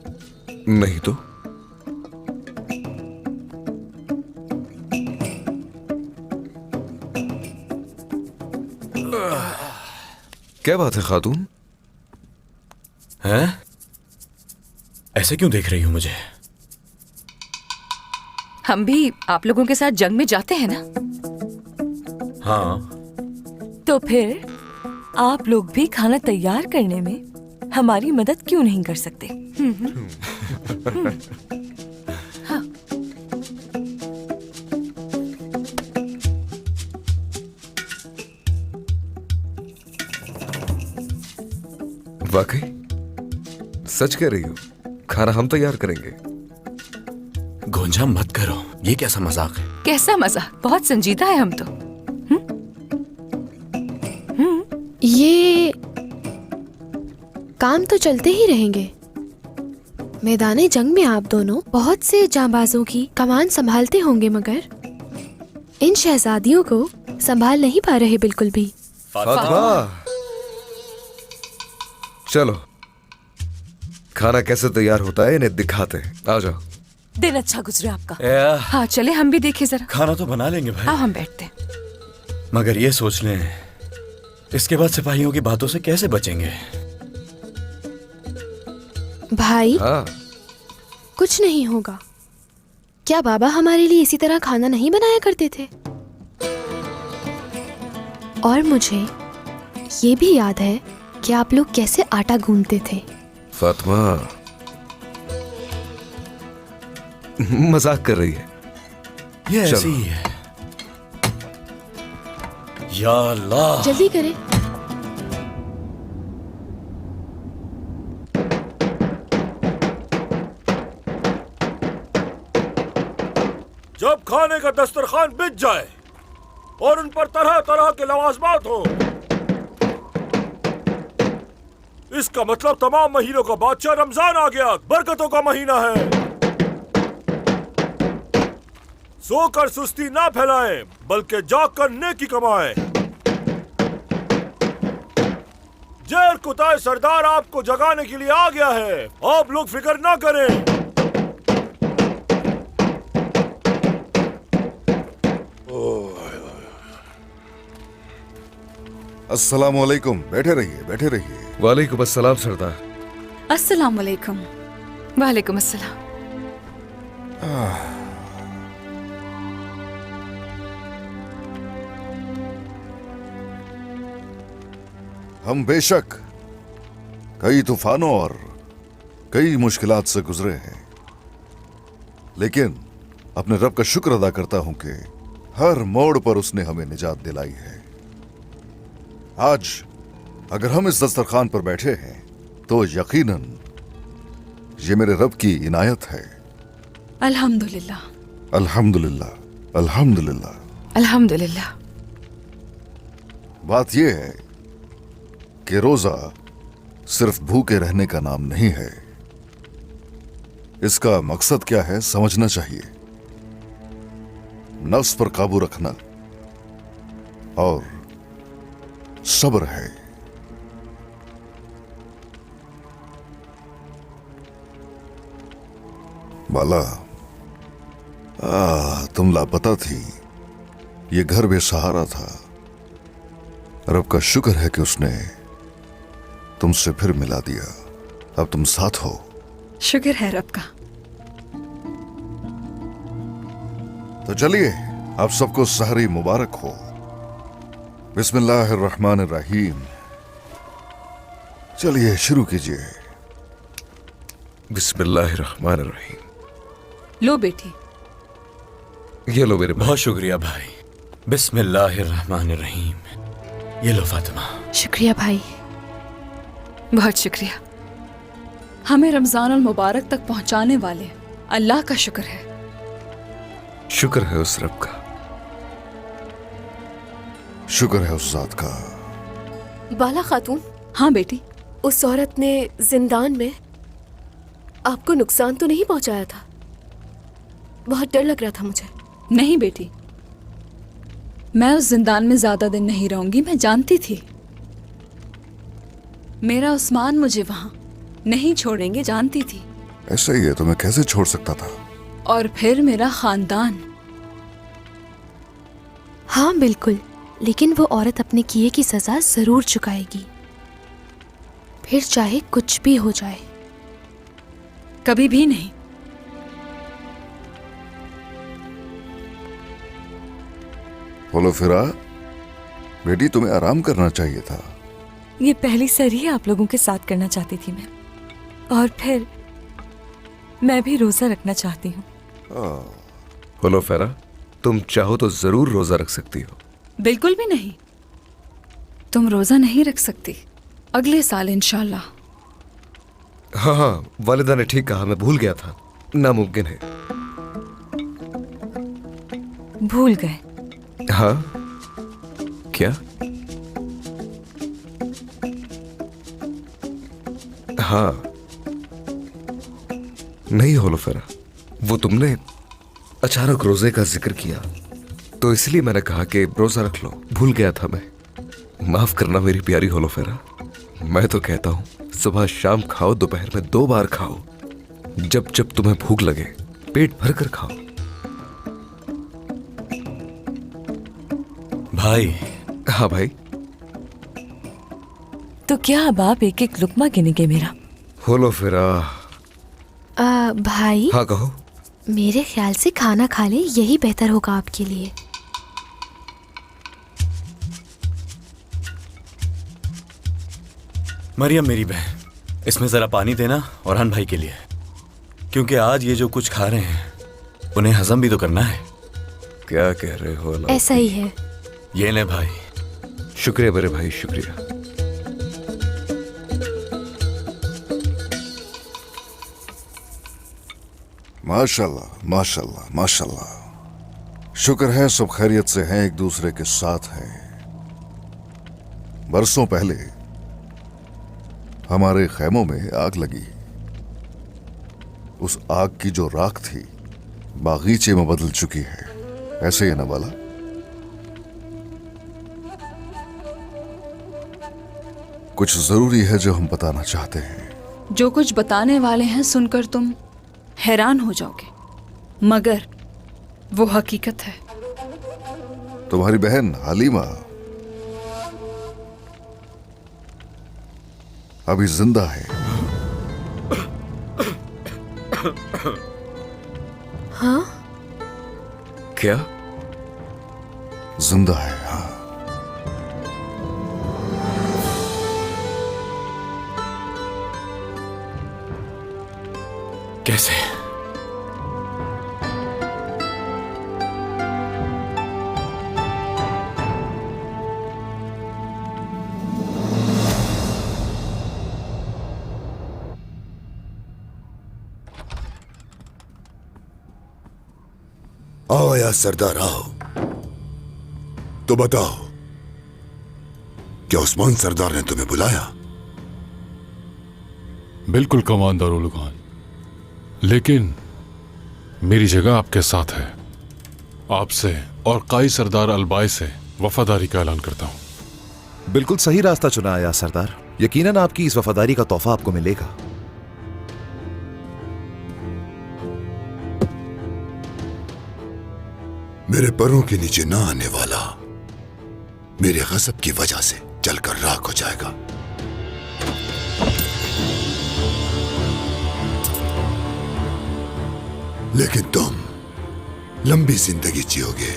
नहीं तो। क्या बात है खातून? हैं? ऐसे क्यों देख रही हो मुझे? हम भी आप लोगों के साथ जंग में जाते हैं ना? हाँ। तो फिर आप लोग भी खाना तैयार करने में हमारी मदद क्यों नहीं कर सकते? हाँ। वाकई सच कह रही हो, खाना हम तैयार करेंगे। गुंजा मत करो, ये कैसा मजाक है? कैसा मजाक, बहुत संजीदा है हम तो। ये काम तो चलते ही रहेंगे। मैदाने जंग में आप दोनों बहुत से जांबाजों की कमान संभालते होंगे, मगर इन शहजादियों को संभाल नहीं पा रहे बिल्कुल भी। फातिमा, चलो खाना कैसे तैयार होता है इन्हें दिखाते हैं। आ जाओ। दिन अच्छा गुजरे आपका। हाँ चले, हम भी देखें जरा। खाना तो बना लेंगे भाई। आओ हम बैठते हैं। मगर ये सोच लें, इसके बाद सिपाहियों की बातों से कैसे बचेंगे? भाई हाँ। कुछ नहीं होगा। क्या बाबा हमारे लिए इसी तरह खाना नहीं बनाया करते थे? और मुझे ये भी याद है कि आप लोग कैसे आटा गूंथते थे। फातिमा मजाक कर रही है। ये ऐसी ही है। या अल्लाह। जल्दी करें। जब खाने का दस्तरखान बिछ जाए और उन पर तरह तरह के लवाजमात हो, इसका मतलब तमाम महीनों का बादशाह रमजान आ गया, बरकतों का महीना है। सोकर सुस्ती ना फैलाएं, बल्कि जाग कर नेकी कमाएं। जैर कुताए सरदार आपको जगाने के लिए आ गया है, आप लोग फिक्र ना करें। अस्सलाम वालेकुम। बैठे रहिए, बैठे रहिए। वालेकुम अस्सलाम सरदार। अस्सलाम वालेकुम। वालेकुम अस्सलाम। हम बेशक कई तूफानों और कई मुश्किलात से गुजरे हैं, लेकिन अपने रब का शुक्र अदा करता हूं कि हर मोड़ पर उसने हमें निजात दिलाई है। आज अगर हम इस दस्तरखान पर बैठे हैं तो यकीनन ये मेरे रब की इनायत है। अल्हम्दुलिल्लाह। अल्हम्दुलिल्लाह, अल्हम्दुलिल्लाह, अल्हम्दुलिल्लाह। बात यह है कि रोजा सिर्फ भूखे रहने का नाम नहीं है। इसका मकसद क्या है समझना चाहिए। नफ्स पर काबू रखना और सब्र है। बाला, तुम लापता थी, ये घर बेसहारा था। रब का शुक्र है कि उसने तुमसे फिर मिला दिया। अब तुम साथ हो। शुक्र है रब का। तो चलिए, आप सबको सहरी मुबारक हो। बिस्मिल्लाहिर्रहमानिर्रहीम। चलिए शुरू कीजिए। बिस्मिल्लाहिर्रहमानिर्रहीम। लो बेटी। ये लो मेरे भाई। बहुत शुक्रिया भाई। बिस्मिल्लाहिर्रहमानिर्रहीम। ये लो फातिमा। शुक्रिया भाई। बहुत शुक्रिया। हमें रमजान अल मुबारक तक पहुंचाने वाले अल्लाह का शुक्र है। शुक्र है उस रब का। शुक्र है उस जात का। बाला खातून। हाँ बेटी। उस औरत ने जिंदान में आपको नुकसान तो नहीं पहुंचाया था? बहुत डर लग रहा था मुझे। नहीं बेटी, मैं उस जिंदान में ज्यादा दिन नहीं रहूंगी। मैं जानती थी मेरा उस्मान मुझे वहां नहीं छोड़ेंगे, जानती थी। ऐसा ही है तो मैं कैसे छोड़ सकता था? और फिर मेरा खानदान। हाँ बिल्कुल, लेकिन वो औरत अपने किए की सजा जरूर चुकाएगी, फिर चाहे कुछ भी हो जाए। कभी भी नहीं। बोलो फिरा, बेटी तुम्हें आराम करना चाहिए था। ये पहली सरी आप लोगों के साथ करना चाहती थी मैं, और फिर मैं भी रोजा रखना चाहती हूँ। बोलो फेरा, तुम चाहो तो जरूर रोजा रख सकती हो। बिल्कुल भी नहीं, तुम रोजा नहीं रख सकती। अगले साल इंशाल्लाह। हाँ हाँ, वालिदा ने ठीक कहा, मैं भूल गया था। नामुमकिन है। भूल गए? हाँ क्या? हाँ नहीं होलोफेरा, वो तुमने अचानक रोजे का जिक्र किया तो इसलिए मैंने कहा कि रोजा रख लो। भूल गया था मैं। माफ करना मेरी प्यारी होलोफेरा। मैं तो कहता हूं सुबह शाम खाओ, दोपहर में 2 बार खाओ, जब जब तुम्हें भूख लगे पेट भर कर खाओ। भाई। हाँ भाई। तो क्या अब आप एक एक लुकमा गिनेंगे मेरा? होलोफेरा। भाई। हाँ कहो। मेरे ख्याल से खाना खा ले, यही बेहतर होगा आपके लिए। मरियम मेरी बहन, इसमें जरा पानी देना औरहान भाई के लिए, क्योंकि आज ये जो कुछ खा रहे हैं उन्हें हजम भी तो करना है। क्या कह रहे हो? ऐसा ही है। ये ले भाई। शुक्रिया मेरे भाई, शुक्रिया। माशाल्लाह माशाल्लाह माशाल्लाह। शुक्र है सब खैरियत से हैं, एक दूसरे के साथ हैं। बरसों पहले हमारे खैमों में आग लगी। उस आग की जो राख थी बागीचे में बदल चुकी है। ऐसे ही ना वाला? कुछ जरूरी है जो हम बताना चाहते हैं। जो कुछ बताने वाले हैं सुनकर तुम हैरान हो जाओगे, मगर वो हकीकत है। तुम्हारी बहन हलीमा अभी जिंदा है। हाँ? क्या? जिंदा है, हाँ। कैसे? आओ या सरदार आओ। तो बताओ, क्या उस्मान सरदार ने तुम्हें बुलाया? बिल्कुल कमांडर उल खान, लेकिन मेरी जगह आपके साथ है। आपसे और काई सरदार अलबाई से वफादारी का ऐलान करता हूं। बिल्कुल सही रास्ता चुना है या सरदार। यकीनन आपकी इस वफादारी का तोहफा आपको मिलेगा। मेरे पैरों के नीचे ना आने वाला मेरे गजब की वजह से जलकर राख हो जाएगा। लेकिन तुम लंबी जिंदगी जियोगे।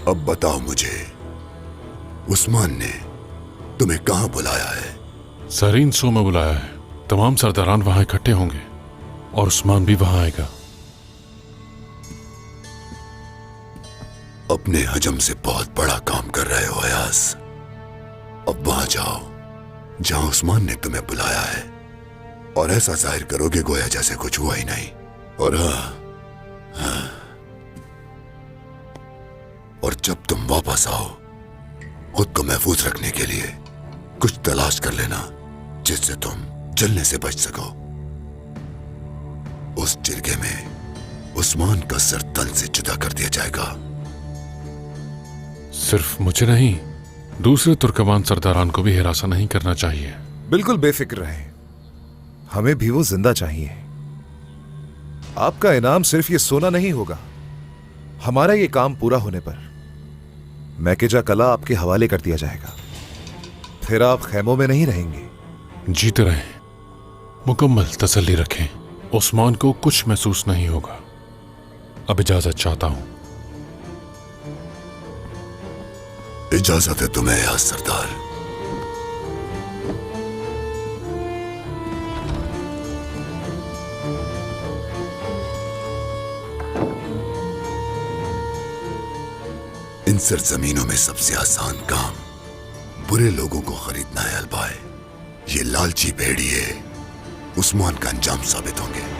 अब बताओ मुझे, उस्मान ने तुम्हें कहां बुलाया है? सरीन सो में बुलाया है। तमाम सरदारान वहां इकट्ठे होंगे और उस्मान भी वहां आएगा। अपने हजम से बहुत बड़ा काम कर रहे हो अयाज। अब वहां जाओ जहां उस्मान ने तुम्हें बुलाया है और ऐसा जाहिर करोगे गोया जैसे कुछ हुआ ही नहीं। और हाँ, और जब तुम वापस आओ खुद को महफूज रखने के लिए कुछ तलाश कर लेना जिससे तुम जलने से बच सको। उस जिरगे में उस्मान का सर तन से जुदा कर दिया जाएगा। सिर्फ मुझे नहीं, दूसरे तुर्कमान सरदारान को भी हिरासा नहीं करना चाहिए। बिल्कुल बेफिक्र रहें, हमें भी वो जिंदा चाहिए। आपका इनाम सिर्फ ये सोना नहीं होगा। हमारा ये काम पूरा होने पर मैकेजा कला आपके हवाले कर दिया जाएगा। फिर आप खैमों में नहीं रहेंगे। जीते रहें, मुकम्मल तसल्ली रखें। उस्मान को कुछ महसूस नहीं होगा। अब इजाजत चाहता हूं। इजाजत है तुम्हें या सरदार। इन सरजमीनों में सबसे आसान काम बुरे लोगों को खरीदना है अलबाए। ये लालची भेड़िए उस्मान का अंजाम साबित होंगे।